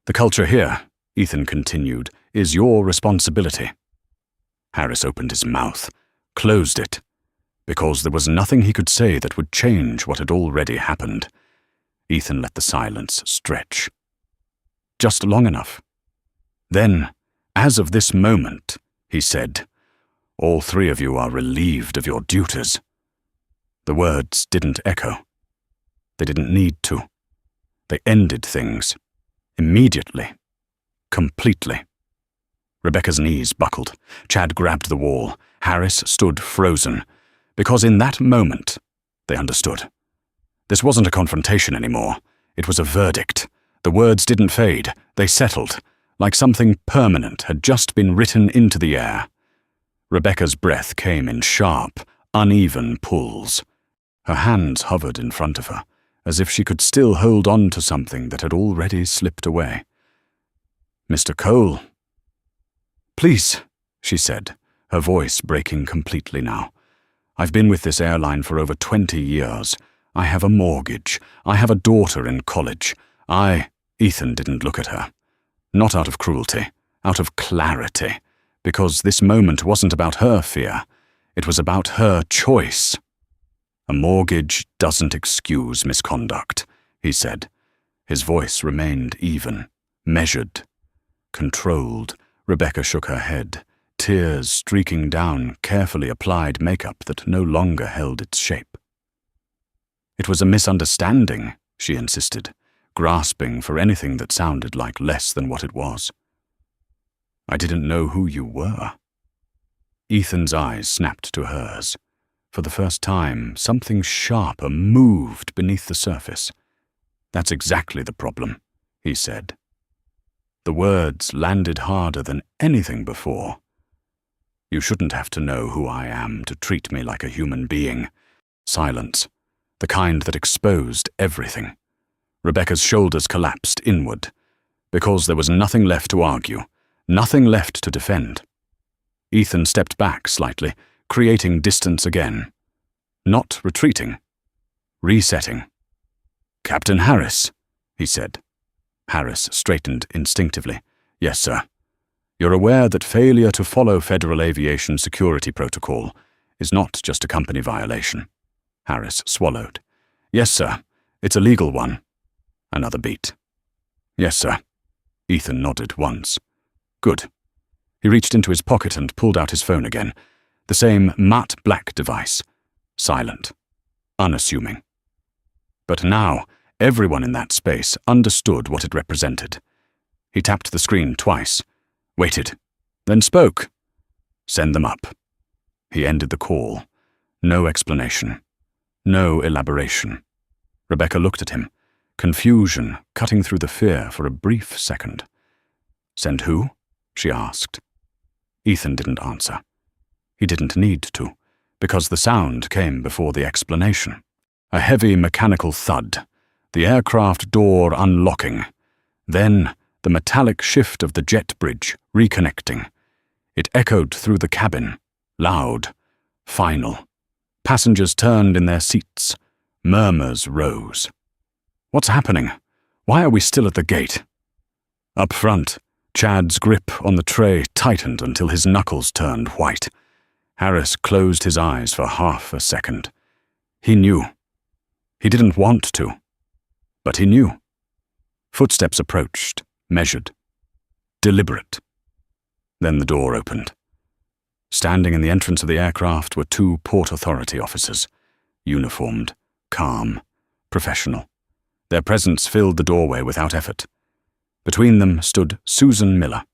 The culture here, Ethan continued, is your responsibility. Harris opened his mouth, closed it, because there was nothing he could say that would change what had already happened. Ethan let the silence stretch. Just long enough. Then, as of this moment, he said, all three of you are relieved of your duties. The words didn't echo. They didn't need to. They ended things. Immediately. Completely. Rebecca's knees buckled. Chad grabbed the wall. Harris stood frozen. Because in that moment, they understood. This wasn't a confrontation anymore. It was a verdict. The words didn't fade. They settled, like something permanent had just been written into the air. Rebecca's breath came in sharp, uneven pulls. Her hands hovered in front of her, as if she could still hold on to something that had already slipped away. Mr. Cole. Please, she said, her voice breaking completely now. I've been with this airline for over 20 years. I have a mortgage. I have a daughter in college. Ethan didn't look at her. Not out of cruelty, out of clarity, because this moment wasn't about her fear. It was about her choice. A mortgage doesn't excuse misconduct, he said. His voice remained even, measured, controlled. Rebecca shook her head, tears streaking down carefully applied makeup that no longer held its shape. It was a misunderstanding, she insisted, grasping for anything that sounded like less than what it was. I didn't know who you were. Ethan's eyes snapped to hers. For the first time, something sharper moved beneath the surface. That's exactly the problem, he said. The words landed harder than anything before. You shouldn't have to know who I am to treat me like a human being. Silence, the kind that exposed everything. Rebecca's shoulders collapsed inward, because there was nothing left to argue, nothing left to defend. Ethan stepped back slightly, creating distance again. Not retreating. Resetting. Captain Harris, he said. Harris straightened instinctively. Yes, sir. You're aware that failure to follow Federal Aviation Security Protocol is not just a company violation. Harris swallowed. Yes, sir. It's a legal one. Another beat. Yes, sir. Ethan nodded once. Good. He reached into his pocket and pulled out his phone again. The same matte black device. Silent. Unassuming. But now, everyone in that space understood what it represented. He tapped the screen twice, waited, then spoke. Send them up. He ended the call. No explanation. No elaboration. Rebecca looked at him, confusion cutting through the fear for a brief second. Send who? She asked. Ethan didn't answer. He didn't need to, because the sound came before the explanation. A heavy mechanical thud, the aircraft door unlocking, then the metallic shift of the jet bridge reconnecting. It echoed through the cabin, loud, final. Passengers turned in their seats. Murmurs rose. What's happening? Why are we still at the gate? Up front, Chad's grip on the tray tightened until his knuckles turned white. Harris closed his eyes for half a second. He knew. He didn't want to, but he knew. Footsteps approached, measured, deliberate. Then the door opened. Standing in the entrance of the aircraft were two Port Authority officers, uniformed, calm, professional. Their presence filled the doorway without effort. Between them stood Susan Miller,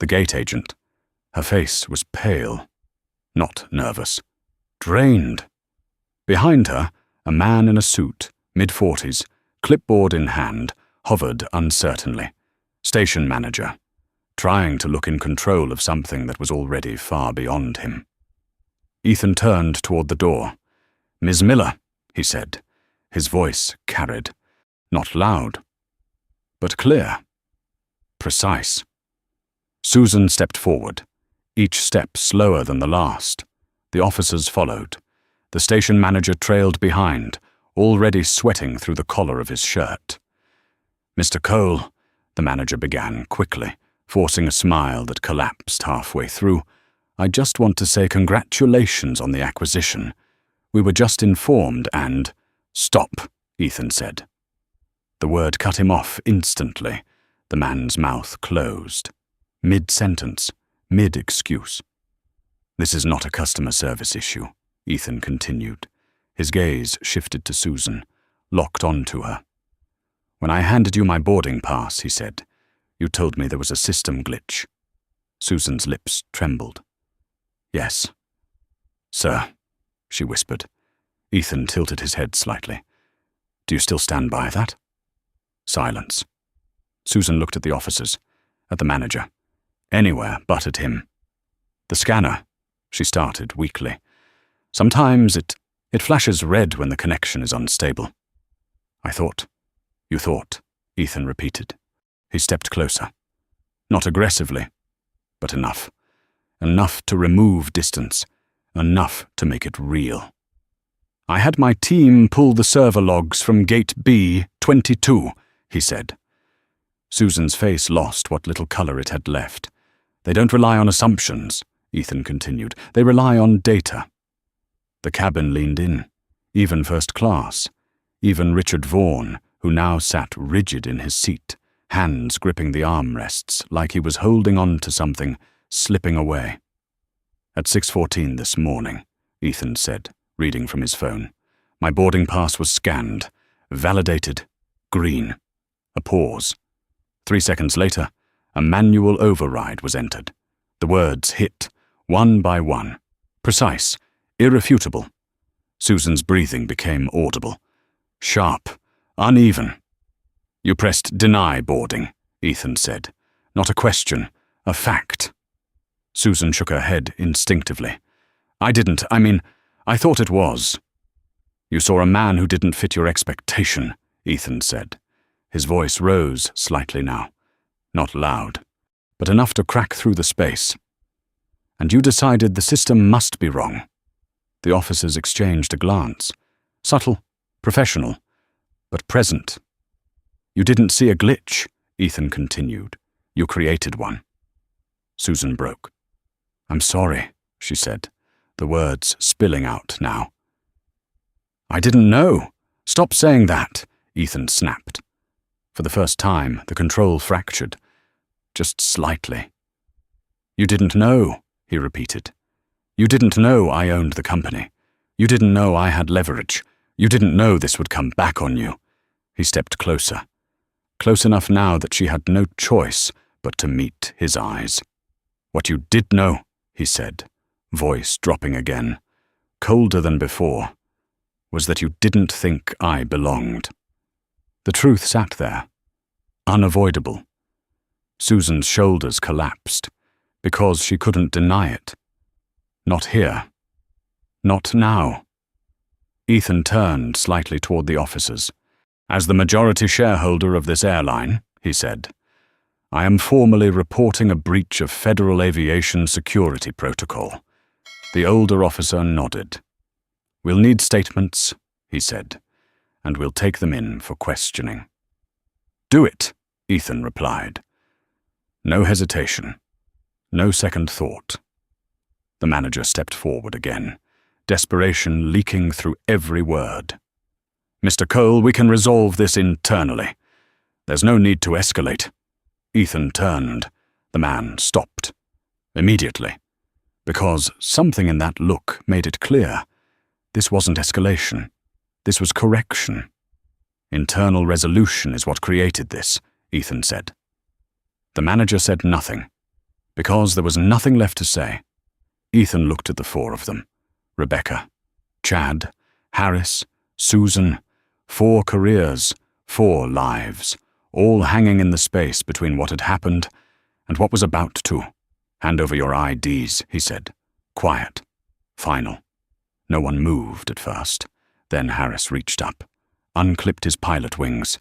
the gate agent. Her face was pale, not nervous, drained. Behind her, a man in a suit, mid-40s, clipboard in hand, hovered uncertainly. Station manager, trying to look in control of something that was already far beyond him. Ethan turned toward the door. "Ms. Miller," he said. His voice carried. Not loud, but clear. Precise. Susan stepped forward, each step slower than the last. The officers followed. The station manager trailed behind, already sweating through the collar of his shirt. "Mr. Cole," the manager began quickly, forcing a smile that collapsed halfway through, "I just want to say congratulations on the acquisition. We were just informed and—" "Stop," Ethan said. The word cut him off instantly. The man's mouth closed. Mid-sentence, mid-excuse. "This is not a customer service issue," Ethan continued. His gaze shifted to Susan, locked onto her. "When I handed you my boarding pass," he said, "you told me there was a system glitch." Susan's lips trembled. "Yes, sir," she whispered. Ethan tilted his head slightly. "Do you still stand by that?" Silence. Susan looked at the officers, at the manager, anywhere but at him. "The scanner," she started weakly. "Sometimes it flashes red when the connection is unstable." You thought, Ethan repeated. He stepped closer. Not aggressively, but enough. Enough to remove distance. Enough to make it real. "I had my team pull the server logs from Gate B-22, he said. Susan's face lost what little color it had left. "They don't rely on assumptions," Ethan continued. "They rely on data." The cabin leaned in, even first class, even Richard Vaughan, who now sat rigid in his seat, hands gripping the armrests like he was holding on to something, slipping away. "At 6:14 this morning," Ethan said, reading from his phone. "My boarding pass was scanned, validated, green." A pause. 3 seconds later, a manual override was entered. The words hit, one by one. Precise, irrefutable. Susan's breathing became audible. Sharp, uneven. "You pressed deny boarding," Ethan said. "Not a question, a fact." Susan shook her head instinctively. I thought it was." "You saw a man who didn't fit your expectation," Ethan said. His voice rose slightly now. Not loud, but enough to crack through the space. "And you decided the system must be wrong." The officers exchanged a glance. Subtle, professional, but present. "You didn't see a glitch," Ethan continued. "You created one." Susan broke. "I'm sorry," she said, the words spilling out now. "I didn't know. Stop saying that," Ethan snapped. For the first time, the control fractured. Just slightly. "You didn't know," he repeated. "You didn't know I owned the company. You didn't know I had leverage. You didn't know this would come back on you." He stepped closer. Close enough now that she had no choice but to meet his eyes. "What you did know," he said, voice dropping again, colder than before, "was that you didn't think I belonged." The truth sat there, unavoidable. Susan's shoulders collapsed, because she couldn't deny it. Not here. Not now. Ethan turned slightly toward the officers. "As the majority shareholder of this airline," he said, "I am formally reporting a breach of Federal Aviation Security Protocol." The older officer nodded. "We'll need statements," he said, "and we'll take them in for questioning." "Do it," Ethan replied. No hesitation. No second thought. The manager stepped forward again, desperation leaking through every word. "Mr. Cole, we can resolve this internally. There's no need to escalate." Ethan turned. The man stopped. Immediately. Because something in that look made it clear. This wasn't escalation. This was correction. "Internal resolution is what created this," Ethan said. The manager said nothing. Because there was nothing left to say, Ethan looked at the four of them. Rebecca, Chad, Harris, Susan. 4 careers, 4 lives, all hanging in the space between what had happened and what was about to. "Hand over your IDs," he said. Quiet. Final. No one moved at first. Then Harris reached up, unclipped his pilot wings,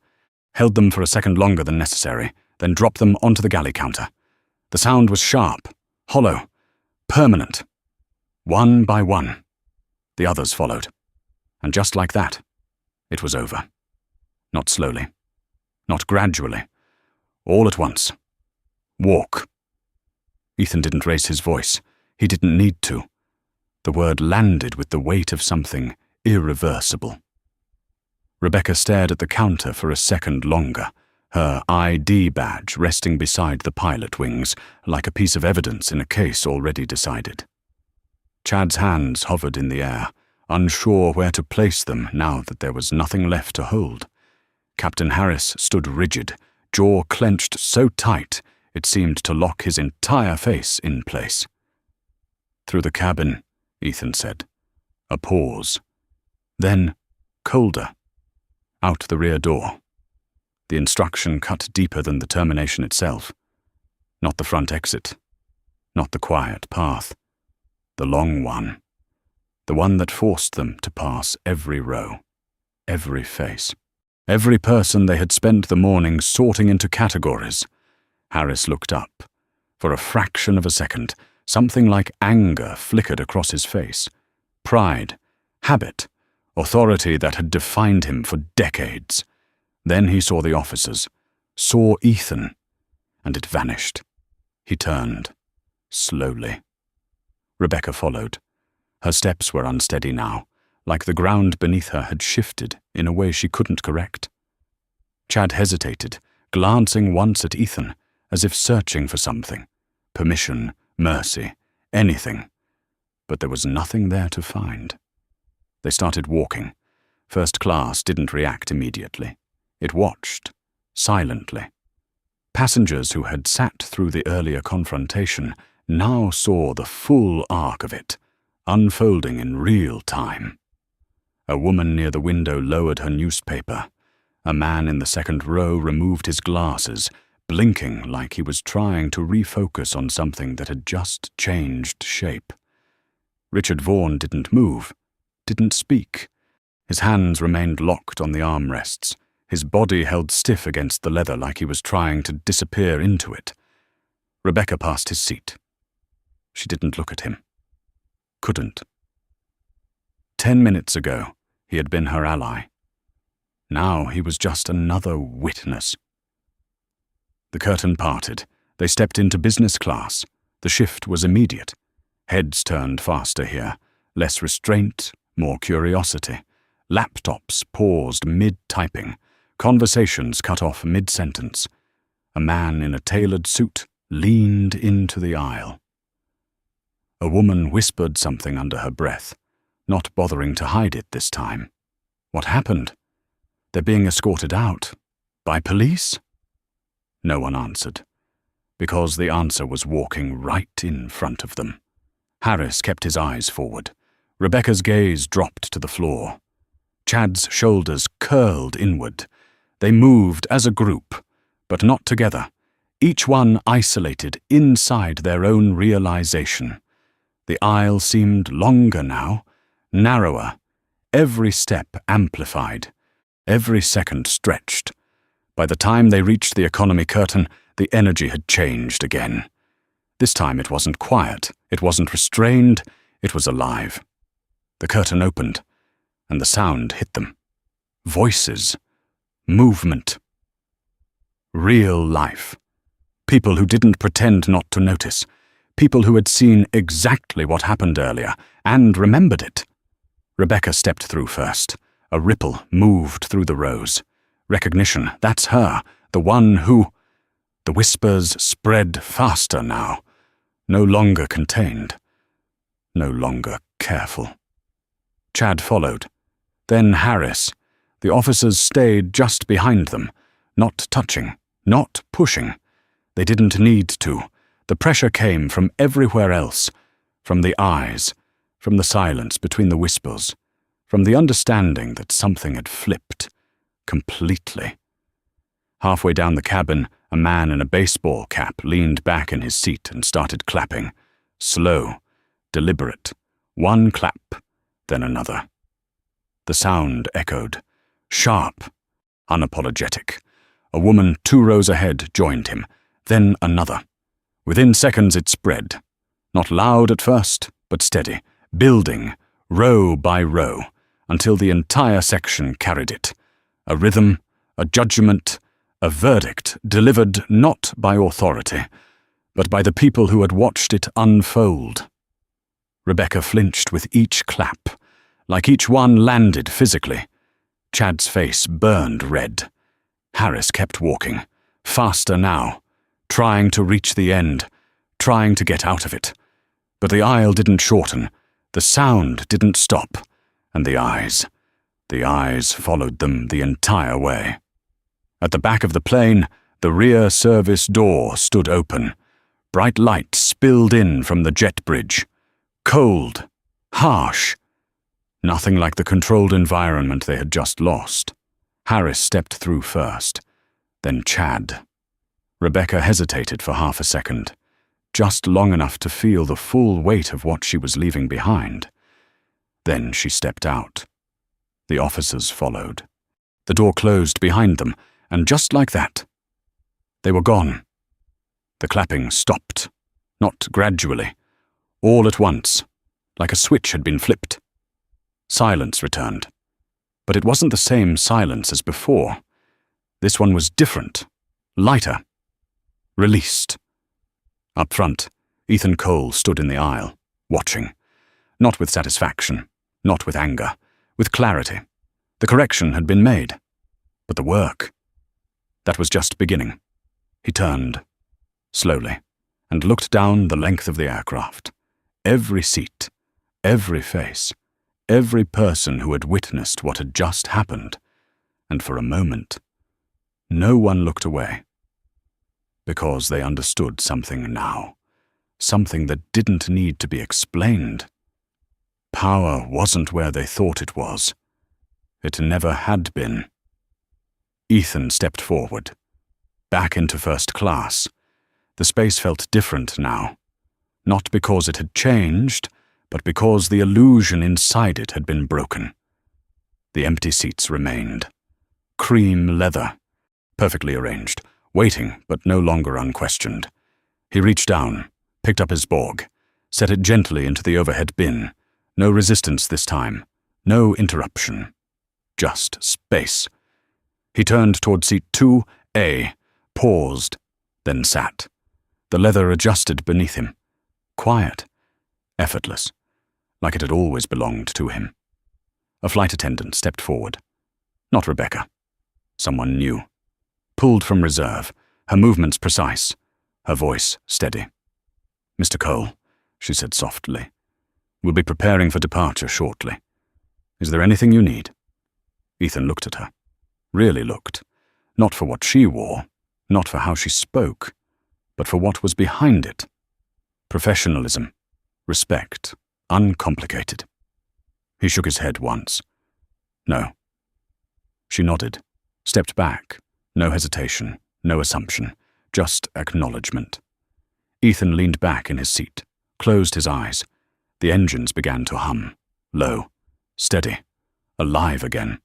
held them for a second longer than necessary, then dropped them onto the galley counter. The sound was sharp, hollow, permanent. One by one, the others followed. And just like that, it was over. Not slowly, not gradually, all at once. Walk. Ethan didn't raise his voice. He didn't need to. The word landed with the weight of something irreversible. Rebecca stared at the counter for a second longer, her ID badge resting beside the pilot wings like a piece of evidence in a case already decided. Chad's hands hovered in the air, unsure where to place them now that there was nothing left to hold. Captain Harris stood rigid, jaw clenched so tight it seemed to lock his entire face in place. "Through the cabin," Ethan said. A pause. Then, colder. Out the rear door. The instruction cut deeper than the termination itself. Not the front exit. Not the quiet path. The long one. The one that forced them to pass every row. Every face. Every person they had spent the morning sorting into categories. Harris looked up. For a fraction of a second, something like anger flickered across his face. Pride, habit, authority that had defined him for decades. Then he saw the officers, saw Ethan, and it vanished. He turned, slowly. Rebecca followed. Her steps were unsteady now, like the ground beneath her had shifted in a way she couldn't correct. Chad hesitated, glancing once at Ethan, as if searching for something. Permission, mercy, anything. But there was nothing there to find. They started walking. First class didn't react immediately. It watched, silently. Passengers who had sat through the earlier confrontation now saw the full arc of it, unfolding in real time. A woman near the window lowered her newspaper. A man in the second row removed his glasses, blinking like he was trying to refocus on something that had just changed shape. Richard Vaughan didn't move, didn't speak. His hands remained locked on the armrests, his body held stiff against the leather like he was trying to disappear into it. Rebecca passed his seat. She didn't look at him. Couldn't. 10 minutes ago, he had been her ally. Now he was just another witness. The curtain parted. They stepped into business class. The shift was immediate. Heads turned faster here. Less restraint, more curiosity. Laptops paused mid-typing. Conversations cut off mid-sentence. A man in a tailored suit leaned into the aisle. A woman whispered something under her breath, not bothering to hide it this time. What happened? They're being escorted out. By police? No one answered, because the answer was walking right in front of them. Harris kept his eyes forward. Rebecca's gaze dropped to the floor. Chad's shoulders curled inward. They moved as a group, but not together, each one isolated inside their own realization. The aisle seemed longer now, narrower, every step amplified, every second stretched. By the time they reached the economy curtain, the energy had changed again. This time it wasn't quiet, it wasn't restrained, it was alive. The curtain opened, and the sound hit them. Voices. Movement. Real life. People who didn't pretend not to notice. People who had seen exactly what happened earlier, and remembered it. Rebecca stepped through first. A ripple moved through the rows. Recognition, that's her, the one who... The whispers spread faster now. No longer contained. No longer careful. Chad followed. Then Harris. The officers stayed just behind them, not touching, not pushing. They didn't need to. The pressure came from everywhere else, from the eyes, from the silence between the whispers, from the understanding that something had flipped, completely. Halfway down the cabin, a man in a baseball cap leaned back in his seat and started clapping. Slow, deliberate. One clap, then another. The sound echoed. Sharp, unapologetic. A woman 2 rows ahead joined him, then another. Within seconds it spread. Not loud at first, but steady, building, row by row, until the entire section carried it. A rhythm, a judgment, a verdict delivered not by authority, but by the people who had watched it unfold. Rebecca flinched with each clap, like each one landed physically. Chad's face burned red. Harris kept walking, faster now, trying to reach the end, trying to get out of it. But the aisle didn't shorten, the sound didn't stop, and the eyes followed them the entire way. At the back of the plane, the rear service door stood open. Bright light spilled in from the jet bridge. Cold, harsh. Nothing like the controlled environment they had just lost. Harris stepped through first, then Chad. Rebecca hesitated for half a second, just long enough to feel the full weight of what she was leaving behind. Then she stepped out. The officers followed. The door closed behind them, and just like that, they were gone. The clapping stopped, not gradually, all at once, like a switch had been flipped. Silence returned, but it wasn't the same silence as before. This one was different, lighter, released. Up front, Ethan Cole stood in the aisle, watching, not with satisfaction, not with anger, with clarity. The correction had been made, but the work, that was just beginning. He turned, slowly, and looked down the length of the aircraft. Every seat, every face, every person who had witnessed what had just happened, and for a moment, no one looked away, because they understood something now, something that didn't need to be explained. Power wasn't where they thought it was. It never had been. Ethan stepped forward, back into first class. The space felt different now, not because it had changed, but because the illusion inside it had been broken. The empty seats remained. Cream leather, perfectly arranged, waiting but no longer unquestioned. He reached down, picked up his Borg, set it gently into the overhead bin. No resistance this time, no interruption. Just space. He turned toward seat 2A, paused, then sat. The leather adjusted beneath him. Quiet, effortless, like it had always belonged to him. A flight attendant stepped forward. Not Rebecca. Someone new. Pulled from reserve, her movements precise, her voice steady. "Mr. Cole," she said softly, "we'll be preparing for departure shortly. Is there anything you need?" Ethan looked at her. Really looked. Not for what she wore, not for how she spoke, but for what was behind it. Professionalism, respect, uncomplicated. He shook his head once. No. She nodded, stepped back, no hesitation, no assumption, just acknowledgement. Ethan leaned back in his seat, closed his eyes. The engines began to hum, low, steady, alive again.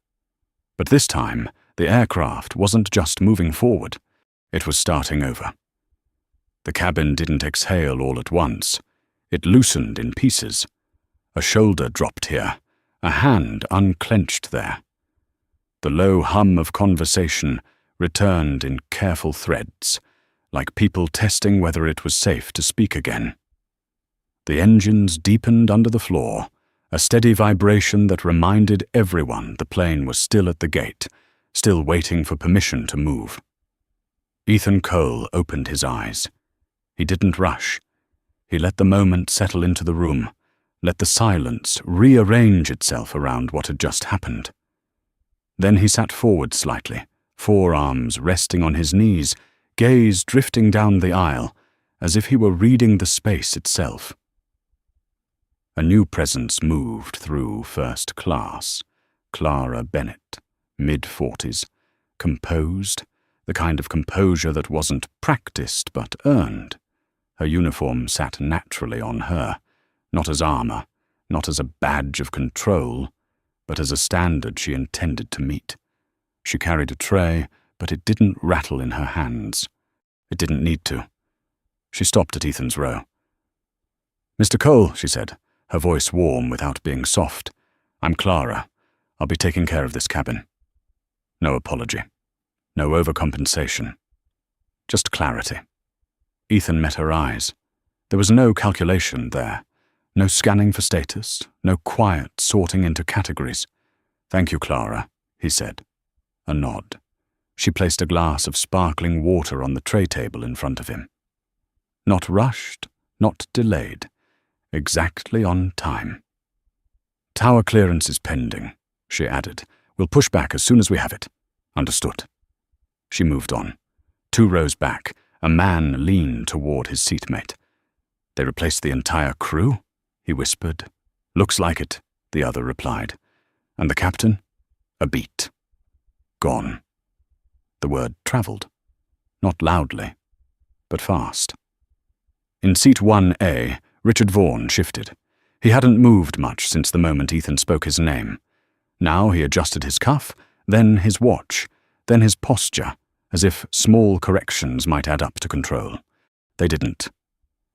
But this time, the aircraft wasn't just moving forward, it was starting over. The cabin didn't exhale all at once. It loosened in pieces. A shoulder dropped here, a hand unclenched there. The low hum of conversation returned in careful threads, like people testing whether it was safe to speak again. The engines deepened under the floor, a steady vibration that reminded everyone the plane was still at the gate, still waiting for permission to move. Ethan Cole opened his eyes. He didn't rush. He let the moment settle into the room, let the silence rearrange itself around what had just happened. Then he sat forward slightly, forearms resting on his knees, gaze drifting down the aisle, as if he were reading the space itself. A new presence moved through first class. Clara Bennett, mid-40s, composed, the kind of composure that wasn't practiced but earned. Her uniform sat naturally on her, not as armor, not as a badge of control, but as a standard she intended to meet. She carried a tray, but it didn't rattle in her hands. It didn't need to. She stopped at Ethan's row. "Mr. Cole," she said, her voice warm without being soft. "I'm Clara. I'll be taking care of this cabin." No apology. No overcompensation. Just clarity. Ethan met her eyes. There was no calculation there. No scanning for status. No quiet sorting into categories. "Thank you, Clara," he said. A nod. She placed a glass of sparkling water on the tray table in front of him. Not rushed, not delayed. Exactly on time. "Tower clearance is pending," she added. "We'll push back as soon as we have it." "Understood." She moved on. 2 rows back, a man leaned toward his seatmate. "They replaced the entire crew?" he whispered. "Looks like it," the other replied. "And the captain?" "A beat. Gone." The word traveled. Not loudly, but fast. In seat 1A, Richard Vaughan shifted. He hadn't moved much since the moment Ethan spoke his name. Now he adjusted his cuff, then his watch, then his posture, as if small corrections might add up to control. They didn't.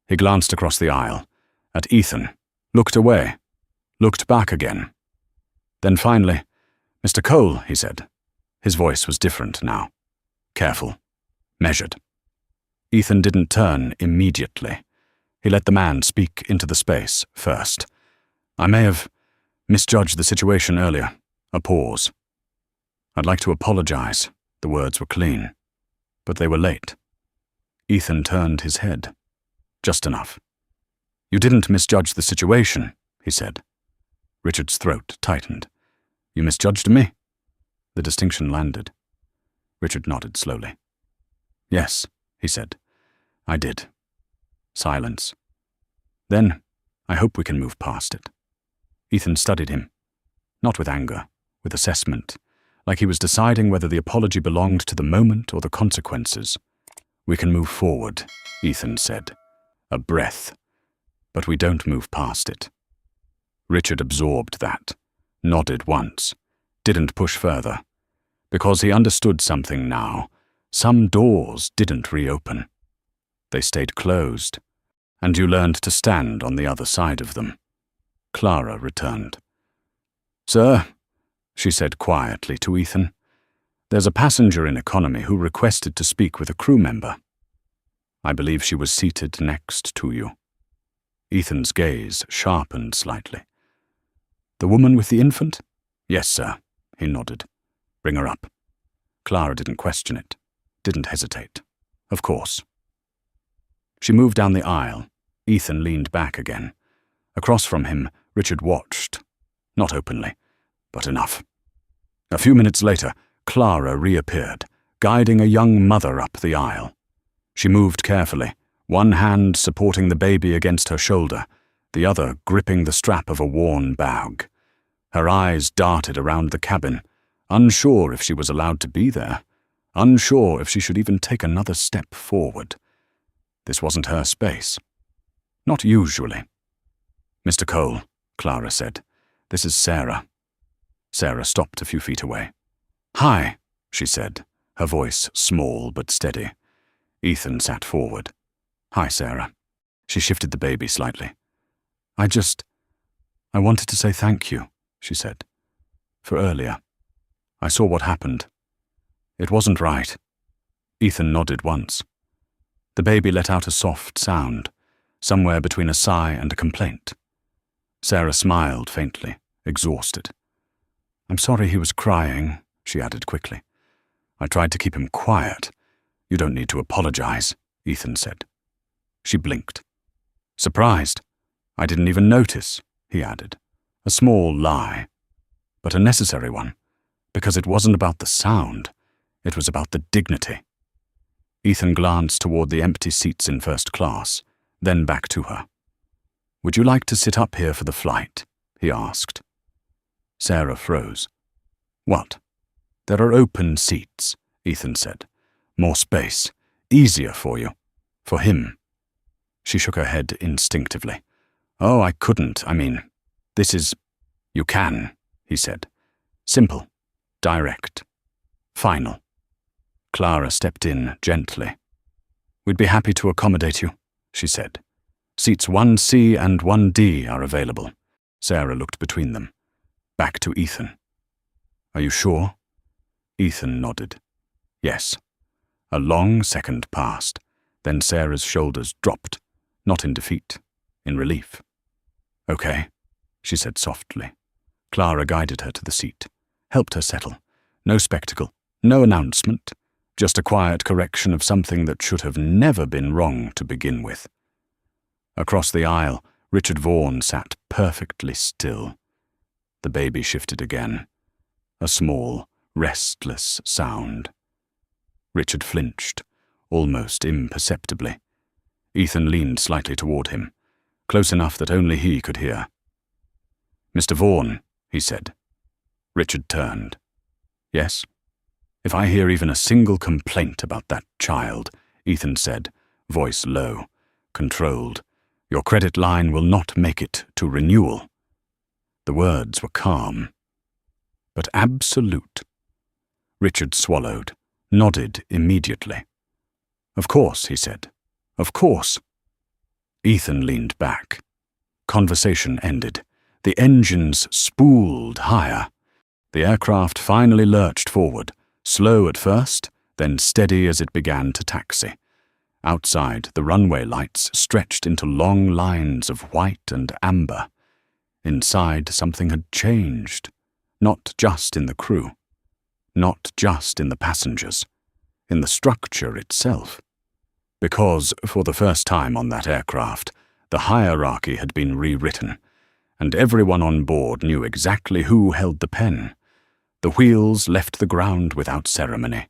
He glanced across the aisle, at Ethan, looked away, looked back again. Then finally, "Mr. Cole," he said. His voice was different now. Careful. Measured. Ethan didn't turn immediately. He let the man speak into the space first. "I may have misjudged the situation earlier." A pause. "I'd like to apologize." The words were clean. But they were late. Ethan turned his head. Just enough. "You didn't misjudge the situation," he said. Richard's throat tightened. "You misjudged me?" The distinction landed. Richard nodded slowly. "Yes," he said. "I did." Silence. "Then, I hope we can move past it." Ethan studied him. Not with anger, with assessment, like he was deciding whether the apology belonged to the moment or the consequences. "We can move forward," Ethan said. A breath. "But we don't move past it." Richard absorbed that, nodded once, didn't push further. Because he understood something now. Some doors didn't reopen. They stayed closed, and you learned to stand on the other side of them. Clara returned. "Sir," she said quietly to Ethan, "there's a passenger in economy who requested to speak with a crew member. I believe she was seated next to you." Ethan's gaze sharpened slightly. "The woman with the infant?" "Yes, sir," he nodded. "Bring her up." Clara didn't question it, didn't hesitate. Of course. She moved down the aisle. Ethan leaned back again. Across from him, Richard watched. Not openly, but enough. A few minutes later, Clara reappeared, guiding a young mother up the aisle. She moved carefully, one hand supporting the baby against her shoulder, the other gripping the strap of a worn bag. Her eyes darted around the cabin, unsure if she was allowed to be there, unsure if she should even take another step forward. This wasn't her space. Not usually. "Mr. Cole," Clara said. "This is Sarah." Sarah stopped a few feet away. "Hi," she said, her voice small but steady. Ethan sat forward. "Hi, Sarah." She shifted the baby slightly. I wanted to say thank you," she said. "For earlier. I saw what happened. It wasn't right." Ethan nodded once. The baby let out a soft sound, somewhere between a sigh and a complaint. Sarah smiled faintly, exhausted. "I'm sorry he was crying," she added quickly. "I tried to keep him quiet." "You don't need to apologize," Ethan said. She blinked. "Surprised? I didn't even notice," he added. A small lie, but a necessary one, because it wasn't about the sound, it was about the dignity. Ethan glanced toward the empty seats in first class, then back to her. "Would you like to sit up here for the flight?" he asked. Sarah froze. "What?" There are open seats, Ethan said. More space. Easier for you. For him. She shook her head instinctively. Oh, I couldn't. This is... You can, he said. Simple. Direct. Final. Clara stepped in gently. We'd be happy to accommodate you, she said. Seats 1C and 1D are available. Sarah looked between them. Back to Ethan. Are you sure? Ethan nodded. Yes. A long second passed. Then Sarah's shoulders dropped, not in defeat, in relief. Okay, she said softly. Clara guided her to the seat, helped her settle. No spectacle, no announcement, just a quiet correction of something that should have never been wrong to begin with. Across the aisle, Richard Vaughan sat perfectly still. The baby shifted again. A small, restless sound. Richard flinched, almost imperceptibly. Ethan leaned slightly toward him, close enough that only he could hear. Mr. Vaughan, he said. Richard turned. Yes? If I hear even a single complaint about that child, Ethan said, voice low, controlled, your credit line will not make it to renewal. The words were calm, but absolute. Richard swallowed, nodded immediately. Of course, he said. Of course. Ethan leaned back. Conversation ended. The engines spooled higher. The aircraft finally lurched forward, slow at first, then steady as it began to taxi. Outside, the runway lights stretched into long lines of white and amber. Inside, something had changed. Not just in the crew. Not just in the passengers. In the structure itself. Because, for the first time on that aircraft, the hierarchy had been rewritten, and everyone on board knew exactly who held the pen. The wheels left the ground without ceremony.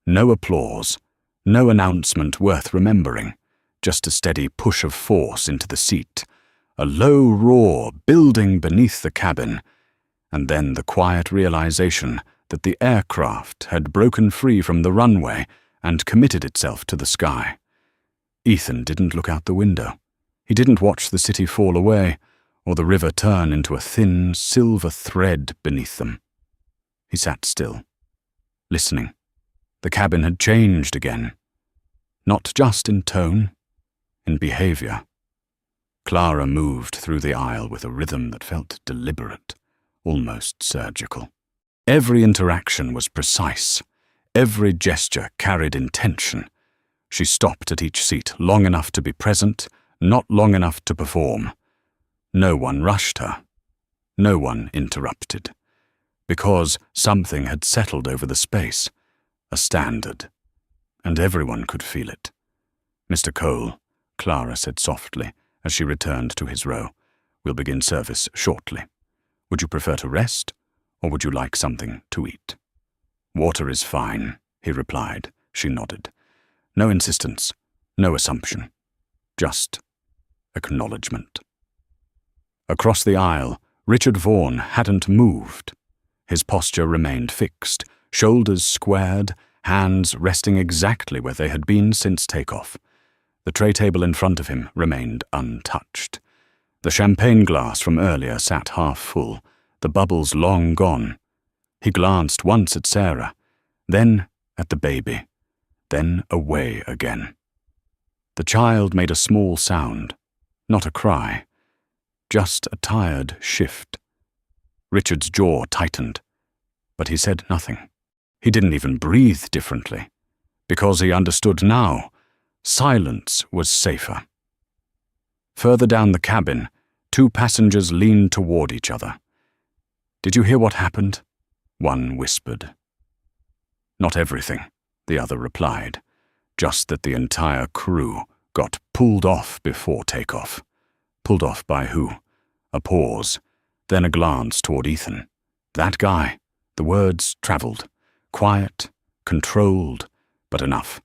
No applause, no announcement worth remembering, just a steady push of force into the seat, a low roar building beneath the cabin, and then the quiet realization that the aircraft had broken free from the runway and committed itself to the sky. Ethan didn't look out the window. He didn't watch the city fall away, or the river turn into a thin, silver thread beneath them. He sat still, listening. The cabin had changed again. Not just in tone, in behavior. Clara moved through the aisle with a rhythm that felt deliberate, almost surgical. Every interaction was precise. Every gesture carried intention. She stopped at each seat long enough to be present, not long enough to perform. No one rushed her. No one interrupted. Because something had settled over the space. A standard. And everyone could feel it. Mr. Cole, Clara said softly as she returned to his row, we'll begin service shortly. Would you prefer to rest, or would you like something to eat? Water is fine, he replied. She nodded. No insistence, no assumption. Just acknowledgement. Across the aisle, Richard Vaughan hadn't moved. His posture remained fixed, shoulders squared, hands resting exactly where they had been since takeoff. The tray table in front of him remained untouched. The champagne glass from earlier sat half full, the bubbles long gone. He glanced once at Sarah, then at the baby, then away again. The child made a small sound, not a cry, just a tired shift. Richard's jaw tightened, but he said nothing. He didn't even breathe differently, because he understood now. Silence was safer. Further down the cabin, two passengers leaned toward each other. Did you hear what happened? One whispered. Not everything, the other replied, just that the entire crew got pulled off before takeoff. Pulled off by who? A pause, then a glance toward Ethan. That guy. The words traveled. Quiet, controlled, but enough.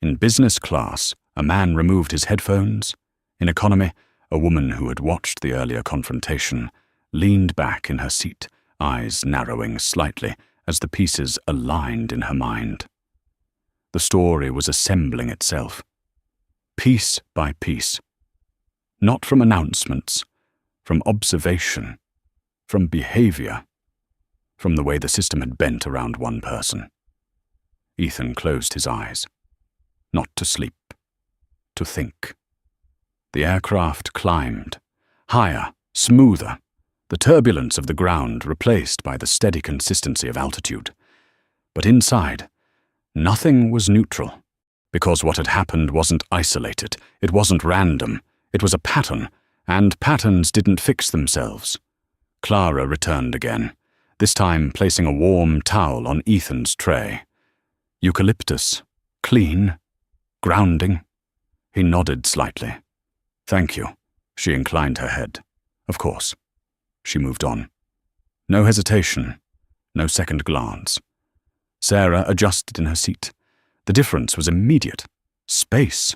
In business class, a man removed his headphones. In economy, a woman who had watched the earlier confrontation leaned back in her seat, eyes narrowing slightly as the pieces aligned in her mind. The story was assembling itself, piece by piece, not from announcements, from observation, from behavior, from the way the system had bent around one person. Ethan closed his eyes, not to sleep, to think. The aircraft climbed, higher, smoother, the turbulence of the ground replaced by the steady consistency of altitude. But inside, nothing was neutral, because what had happened wasn't isolated, it wasn't random, it was a pattern, and patterns didn't fix themselves. Clara returned again, this time placing a warm towel on Ethan's tray. Eucalyptus, clean, grounding. He nodded slightly. "Thank you." She inclined her head. "Of course." She moved on. No hesitation, no second glance. Sarah adjusted in her seat. The difference was immediate. Space.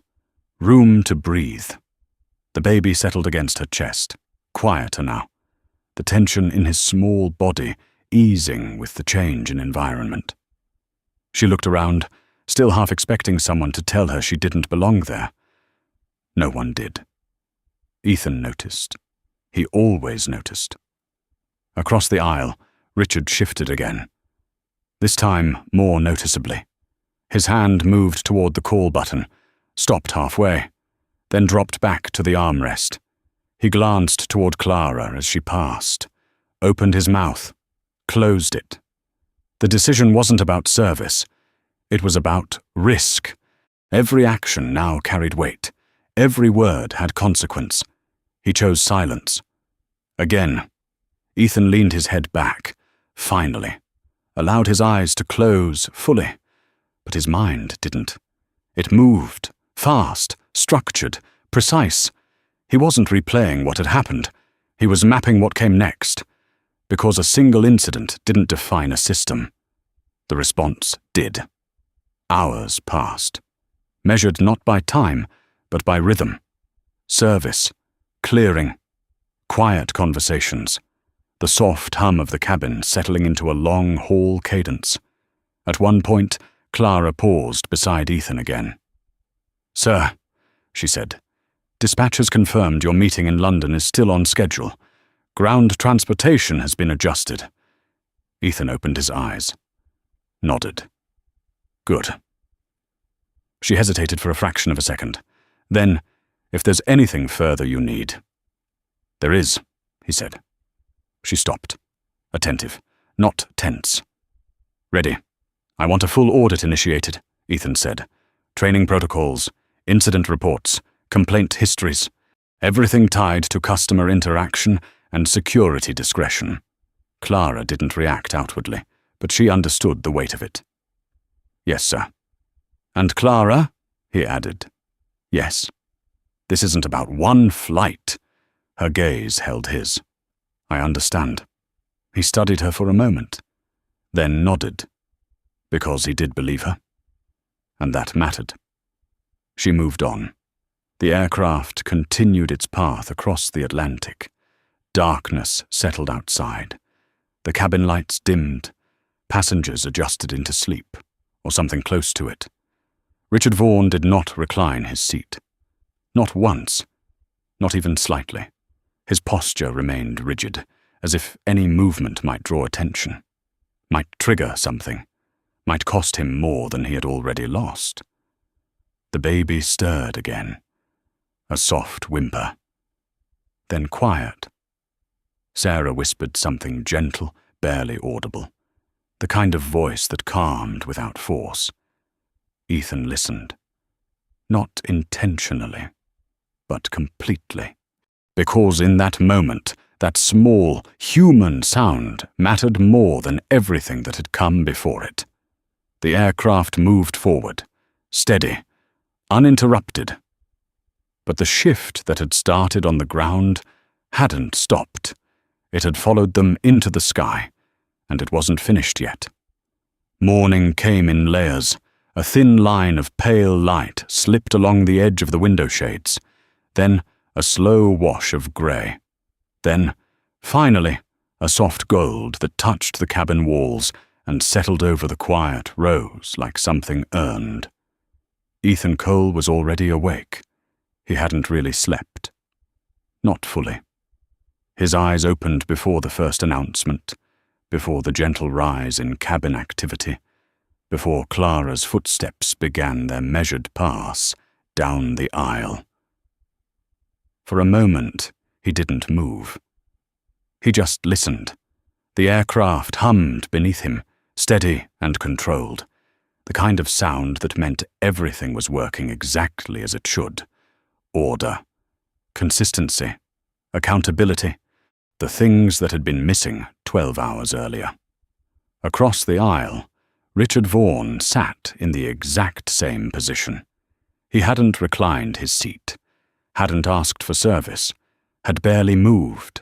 Room to breathe. The baby settled against her chest, quieter now. The tension in his small body easing with the change in environment. She looked around, still half expecting someone to tell her she didn't belong there. No one did. Ethan noticed. He always noticed. Across the aisle, Richard shifted again. This time, more noticeably. His hand moved toward the call button, stopped halfway, then dropped back to the armrest. He glanced toward Clara as she passed, opened his mouth, closed it. The decision wasn't about service. It was about risk. Every action now carried weight. Every word had consequence. He chose silence. Again, Ethan leaned his head back, finally, allowed his eyes to close fully, but his mind didn't. It moved, fast, structured, precise. He wasn't replaying what had happened. He was mapping what came next, because a single incident didn't define a system. The response did. Hours passed, measured not by time, but by rhythm. Service, clearing, quiet conversations, the soft hum of the cabin settling into a long hall cadence. At one point, Clara paused beside Ethan again. "Sir," she said, "dispatch has confirmed your meeting in London is still on schedule. Ground transportation has been adjusted." Ethan opened his eyes, nodded. "Good." She hesitated for a fraction of a second. Then, "If there's anything further you need." "There is," he said. She stopped, attentive, not tense. "Ready. I want a full audit initiated," Ethan said. "Training protocols, incident reports, complaint histories, everything tied to customer interaction and security discretion." Clara didn't react outwardly, but she understood the weight of it. "Yes, sir." "And Clara," he added. "Yes. This isn't about one flight." Her gaze held his. "I understand." He studied her for a moment, then nodded, because he did believe her. And that mattered. She moved on. The aircraft continued its path across the Atlantic. Darkness settled outside. The cabin lights dimmed. Passengers adjusted into sleep, or something close to it. Richard Vaughan did not recline his seat. Not once. Not even slightly. His posture remained rigid, as if any movement might draw attention, might trigger something, might cost him more than he had already lost. The baby stirred again. A soft whimper. Then quiet. Sarah whispered something gentle, barely audible, the kind of voice that calmed without force. Ethan listened. Not intentionally, but completely. Because in that moment, that small, human sound mattered more than everything that had come before it. The aircraft moved forward, steady, uninterrupted. But the shift that had started on the ground hadn't stopped. It had followed them into the sky, and it wasn't finished yet. Morning came in layers. A thin line of pale light slipped along the edge of the window shades. Then a slow wash of grey. Then, finally, a soft gold that touched the cabin walls and settled over the quiet rose like something earned. Ethan Cole was already awake. He hadn't really slept. Not fully. His eyes opened before the first announcement, before the gentle rise in cabin activity, before Clara's footsteps began their measured pass down the aisle. For a moment, he didn't move. He just listened. The aircraft hummed beneath him, steady and controlled, the kind of sound that meant everything was working exactly as it should. Order, consistency, accountability, the things that had been missing 12 hours earlier. Across the aisle, Richard Vaughan sat in the exact same position. He hadn't reclined his seat, hadn't asked for service, had barely moved.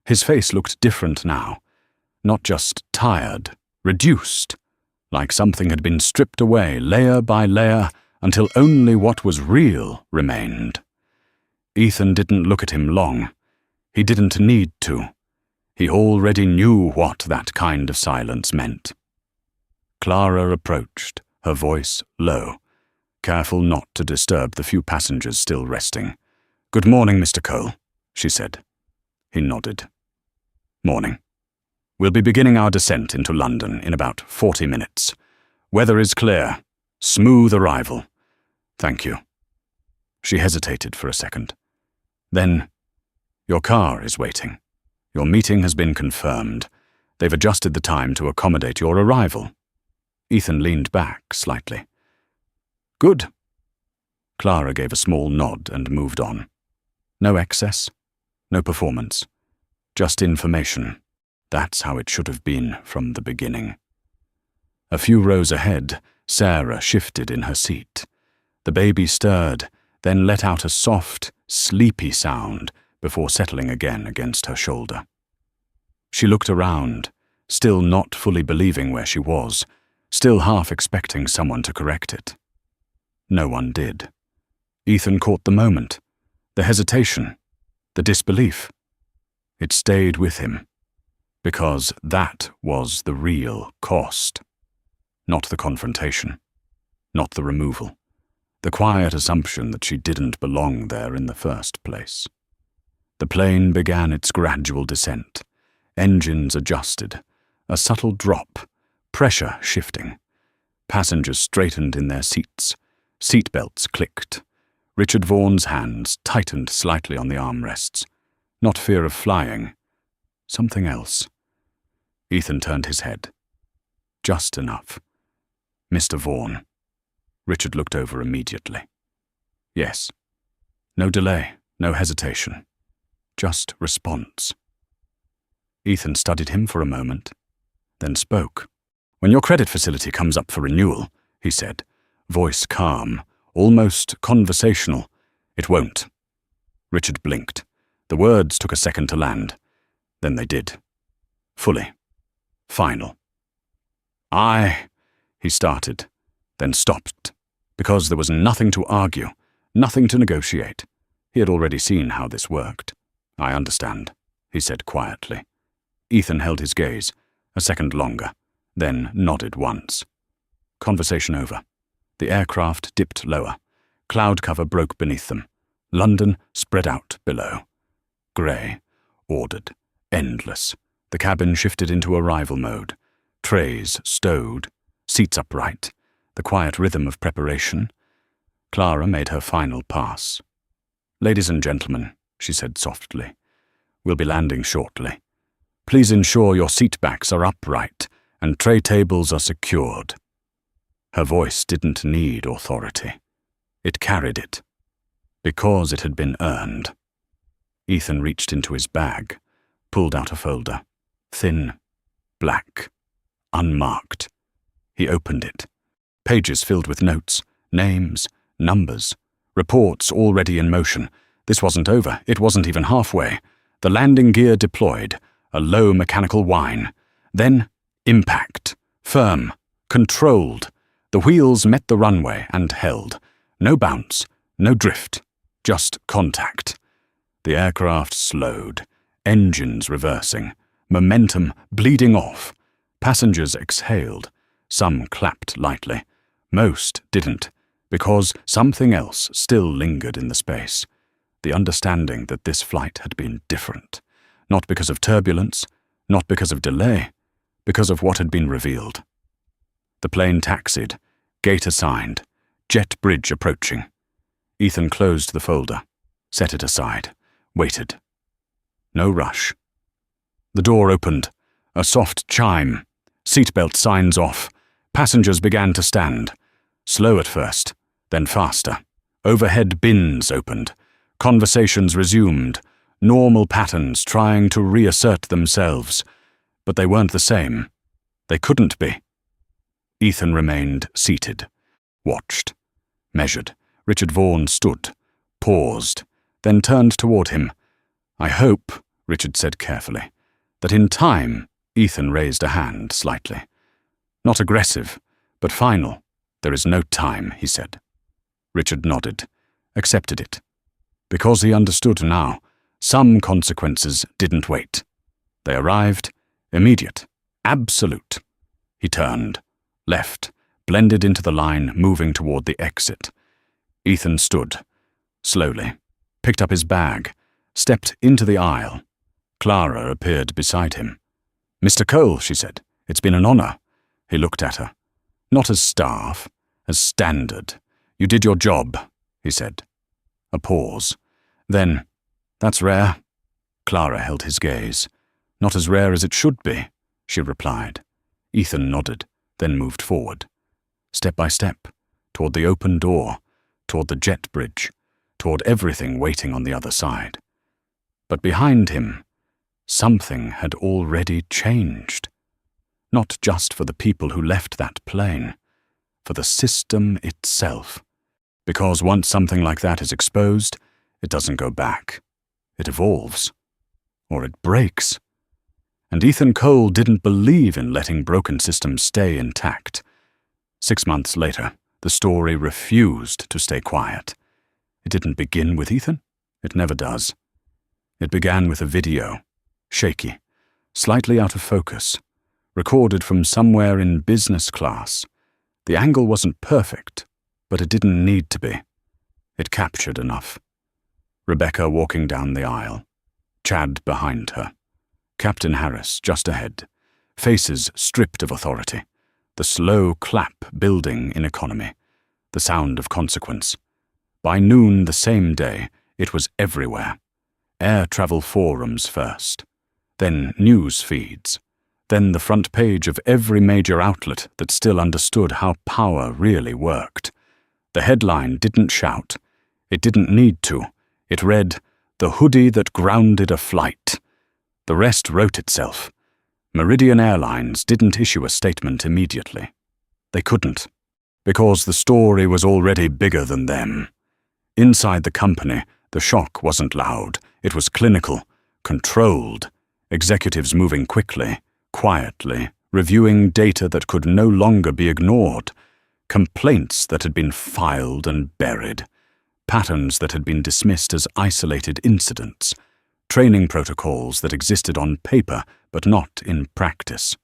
His face looked different now, not just tired, reduced, like something had been stripped away layer by layer until only what was real remained. Ethan didn't look at him long. He didn't need to. He already knew what that kind of silence meant. Clara approached, her voice low, careful not to disturb the few passengers still resting. "Good morning, Mr. Cole," she said. He nodded. "Morning. We'll be beginning our descent into London in about 40 minutes. Weather is clear. Smooth arrival. Thank you." She hesitated for a second. Then, "Your car is waiting. Your meeting has been confirmed. They've adjusted the time to accommodate your arrival." Ethan leaned back slightly. "Good." Clara gave a small nod and moved on. No excess, no performance, just information. That's how it should have been from the beginning. A few rows ahead, Sarah shifted in her seat. The baby stirred, then let out a soft, sleepy sound before settling again against her shoulder. She looked around, still not fully believing where she was, still half expecting someone to correct it. No one did. Ethan caught the moment, the hesitation, the disbelief. It stayed with him, because that was the real cost. Not the confrontation, not the removal, the quiet assumption that she didn't belong there in the first place. The plane began its gradual descent. Engines adjusted, a subtle drop, pressure shifting. Passengers straightened in their seats. Seatbelts clicked. Richard Vaughan's hands tightened slightly on the armrests. Not fear of flying. Something else. Ethan turned his head. Just enough. "Mr. Vaughan." Richard looked over immediately. "Yes." No delay, no hesitation. Just response. Ethan studied him for a moment, then spoke. "When your credit facility comes up for renewal," he said, voice calm, almost conversational. "It won't." Richard blinked. The words took a second to land. Then they did. Fully. Final. He started, then stopped, because there was nothing to argue, nothing to negotiate. He had already seen how this worked. "I understand," he said quietly. Ethan held his gaze, a second longer, then nodded once. Conversation over. The aircraft dipped lower. Cloud cover broke beneath them. London spread out below. Grey, ordered, endless. The cabin shifted into arrival mode. Trays stowed, seats upright, the quiet rhythm of preparation. Clara made her final pass. "Ladies and gentlemen," she said softly, "we'll be landing shortly. Please ensure your seat backs are upright and tray tables are secured." Her voice didn't need authority. It carried it, because it had been earned. Ethan reached into his bag, pulled out a folder. Thin, black, unmarked. He opened it. Pages filled with notes, names, numbers, reports already in motion. This wasn't over. It wasn't even halfway. The landing gear deployed, a low mechanical whine. Then impact. Firm, controlled. The wheels met the runway and held. No bounce, no drift, just contact. The aircraft slowed, engines reversing, momentum bleeding off. Passengers exhaled. Some clapped lightly. Most didn't, because something else still lingered in the space. The understanding that this flight had been different. Not because of turbulence, not because of delay, because of what had been revealed. The plane taxied, gate assigned, jet bridge approaching. Ethan closed the folder, set it aside, waited. No rush. The door opened. A soft chime. Seatbelt signs off. Passengers began to stand. Slow at first, then faster. Overhead bins opened. Conversations resumed. Normal patterns trying to reassert themselves. But they weren't the same. They couldn't be. Ethan remained seated. Watched. Measured. Richard Vaughan stood. Paused. Then turned toward him. "I hope," Richard said carefully, "that in time," Ethan raised a hand slightly. "Not aggressive, but final. There is no time," he said. Richard nodded, accepted it. Because he understood now, some consequences didn't wait. They arrived, immediate, absolute. He turned, left, blended into the line, moving toward the exit. Ethan stood, slowly, picked up his bag, stepped into the aisle. Clara appeared beside him. "Mr. Cole," she said, "it's been an honor." He looked at her. "Not as staff, as standard. You did your job," he said. A pause. Then, "That's rare." Clara held his gaze. "Not as rare as it should be," she replied. Ethan nodded, then moved forward. Step by step, toward the open door, toward the jet bridge, toward everything waiting on the other side. But behind him, something had already changed. Not just for the people who left that plane, for the system itself. Because once something like that is exposed, it doesn't go back. It evolves. Or it breaks. And Ethan Cole didn't believe in letting broken systems stay intact. 6 months later, the story refused to stay quiet. It didn't begin with Ethan. It never does. It began with a video, shaky, slightly out of focus, recorded from somewhere in business class. The angle wasn't perfect, but it didn't need to be. It captured enough. Rebecca walking down the aisle, Chad behind her, Captain Harris just ahead, faces stripped of authority, the slow clap building in economy, the sound of consequence. By noon the same day, it was everywhere. Air travel forums first, then news feeds, then the front page of every major outlet that still understood how power really worked. The headline didn't shout. It didn't need to. It read, "The hoodie that grounded a flight." The rest wrote itself. Meridian Airlines didn't issue a statement immediately. They couldn't, because the story was already bigger than them. Inside the company, the shock wasn't loud. It was clinical, controlled. Executives moving quickly, quietly, reviewing data that could no longer be ignored. Complaints that had been filed and buried. Patterns that had been dismissed as isolated incidents. Training protocols that existed on paper but not in practice.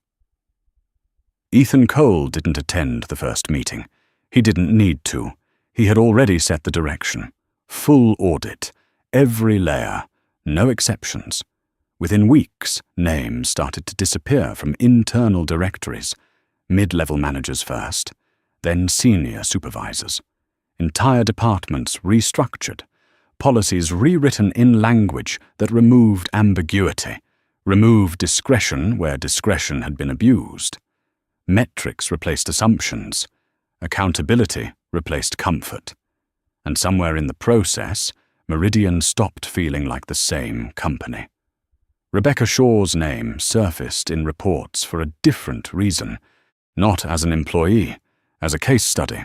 Ethan Cole didn't attend the first meeting. He didn't need to. He had already set the direction. Full audit. Every layer. No exceptions. Within weeks, names started to disappear from internal directories. Mid-level managers first, then senior supervisors. Entire departments restructured. Policies rewritten in language that removed ambiguity, removed discretion where discretion had been abused. Metrics replaced assumptions. Accountability replaced comfort. And somewhere in the process, Meridian stopped feeling like the same company. Rebecca Shaw's name surfaced in reports for a different reason, not as an employee, as a case study.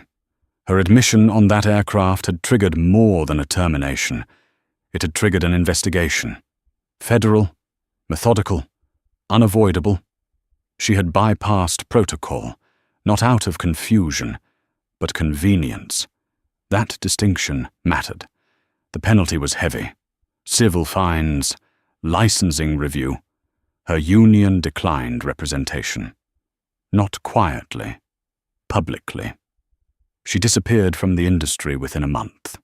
Her admission on that aircraft had triggered more than a termination. It had triggered an investigation. Federal, methodical, unavoidable. She had bypassed protocol, not out of confusion, but convenience. That distinction mattered. The penalty was heavy. Civil fines, licensing review. Her union declined representation. Not quietly, publicly. She disappeared from the industry within a month.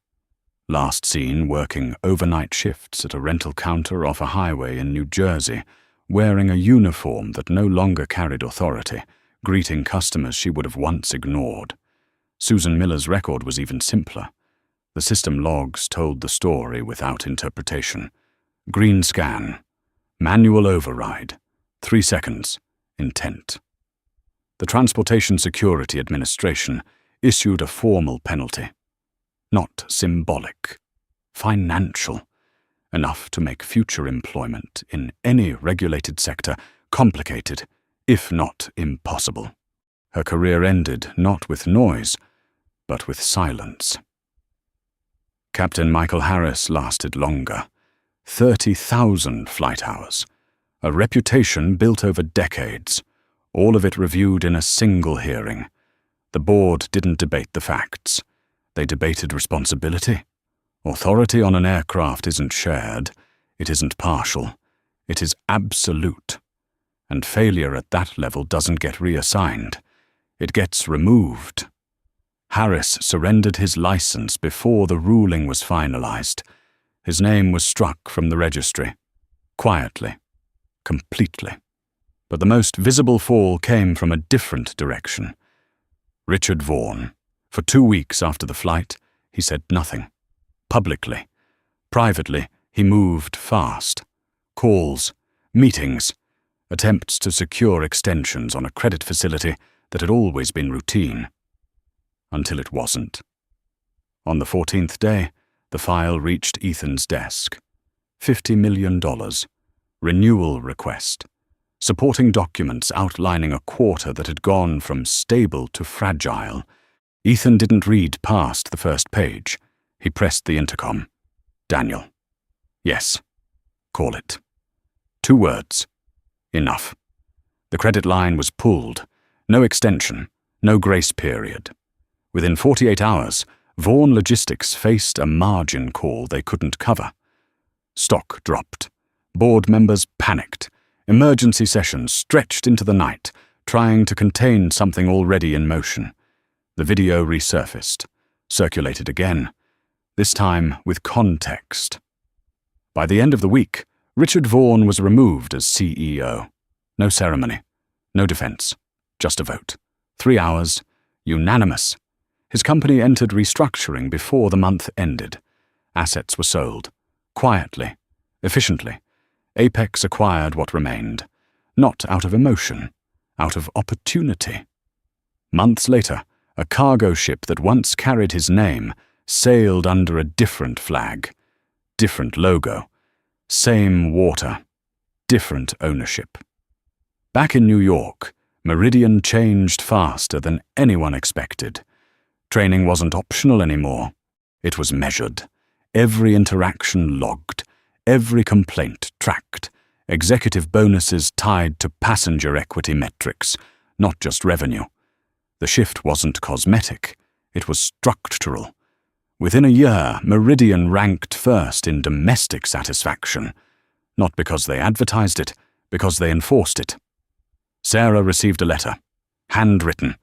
Last seen working overnight shifts at a rental counter off a highway in New Jersey, wearing a uniform that no longer carried authority, greeting customers she would have once ignored. Susan Miller's record was even simpler. The system logs told the story without interpretation. Green scan. Manual override. 3 seconds. Intent. The Transportation Security Administration issued a formal penalty. Not symbolic. Financial. Enough to make future employment in any regulated sector complicated, if not impossible. Her career ended not with noise, but with silence. Captain Michael Harris lasted longer. 30,000 flight hours. A reputation built over decades, all of it reviewed in a single hearing. The board didn't debate the facts. They debated responsibility. Authority on an aircraft isn't shared. It isn't partial. It is absolute. And failure at that level doesn't get reassigned. It gets removed. Harris surrendered his license before the ruling was finalized. His name was struck from the registry. Quietly. Completely. But the most visible fall came from a different direction. Richard Vaughan. For 2 weeks after the flight, he said nothing. Publicly. Privately, he moved fast. Calls, meetings, attempts to secure extensions on a credit facility that had always been routine. Until it wasn't. On the 14th day, the file reached Ethan's desk. $50 million. Renewal request. Supporting documents outlining a quarter that had gone from stable to fragile. Ethan didn't read past the first page. He pressed the intercom. Daniel. Yes. Call it. 2 words. Enough. The credit line was pulled. No extension. No grace period. Within 48 hours, Vaughan Logistics faced a margin call they couldn't cover. Stock dropped. Board members panicked. Emergency sessions stretched into the night, trying to contain something already in motion. The video resurfaced, circulated again, this time with context. By the end of the week, Richard Vaughan was removed as CEO. No ceremony, no defense, just a vote. 3 hours, unanimous. His company entered restructuring before the month ended. Assets were sold, quietly, efficiently. Apex acquired what remained, not out of emotion, out of opportunity. Months later, a cargo ship that once carried his name sailed under a different flag, different logo, same water, different ownership. Back in New York, Meridian changed faster than anyone expected. Training wasn't optional anymore. It was measured, every interaction logged, every complaint tracked, executive bonuses tied to passenger equity metrics, not just revenue. The shift wasn't cosmetic, it was structural. Within a year, Meridian ranked first in domestic satisfaction, not because they advertised it, because they enforced it. Sarah received a letter, handwritten,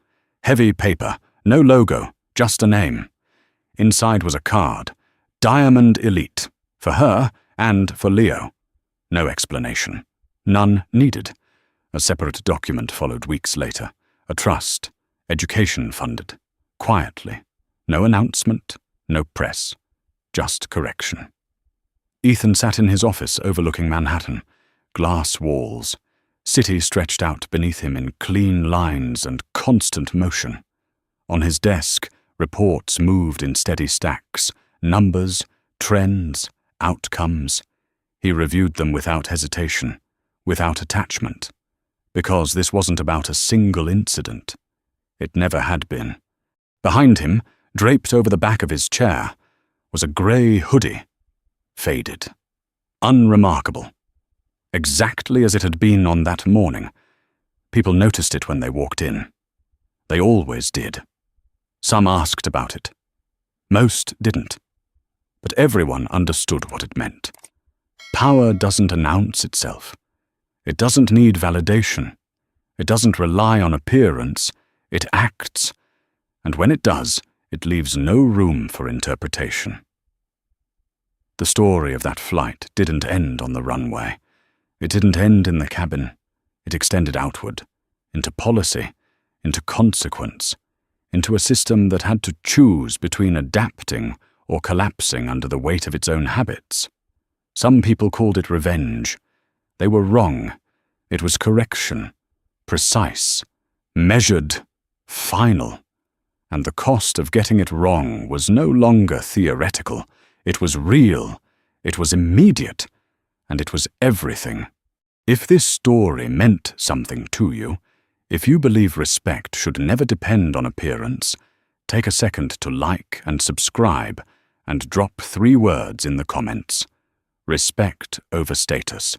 heavy paper, no logo, just a name. Inside was a card, Diamond Elite, for her and for Leo. No explanation. None needed. A separate document followed weeks later. A trust. Education funded. Quietly. No announcement. No press. Just correction. Ethan sat in his office overlooking Manhattan. Glass walls. City stretched out beneath him in clean lines and constant motion. On his desk, reports moved in steady stacks. Numbers, trends, outcomes. He reviewed them without hesitation, without attachment, because this wasn't about a single incident. It never had been. Behind him, draped over the back of his chair, was a grey hoodie, faded, unremarkable, exactly as it had been on that morning. People noticed it when they walked in. They always did. Some asked about it. Most didn't. But everyone understood what it meant. Power doesn't announce itself. It doesn't need validation. It doesn't rely on appearance, it acts, and when it does, it leaves no room for interpretation. The story of that flight didn't end on the runway. It didn't end in the cabin. It extended outward, into policy, into consequence, into a system that had to choose between adapting or collapsing under the weight of its own habits. Some people called it revenge. They were wrong. It was correction, precise, measured, final. And the cost of getting it wrong was no longer theoretical. It was real, it was immediate, and it was everything. If this story meant something to you, if you believe respect should never depend on appearance, take a second to like and subscribe and drop 3 words in the comments. Respect over status.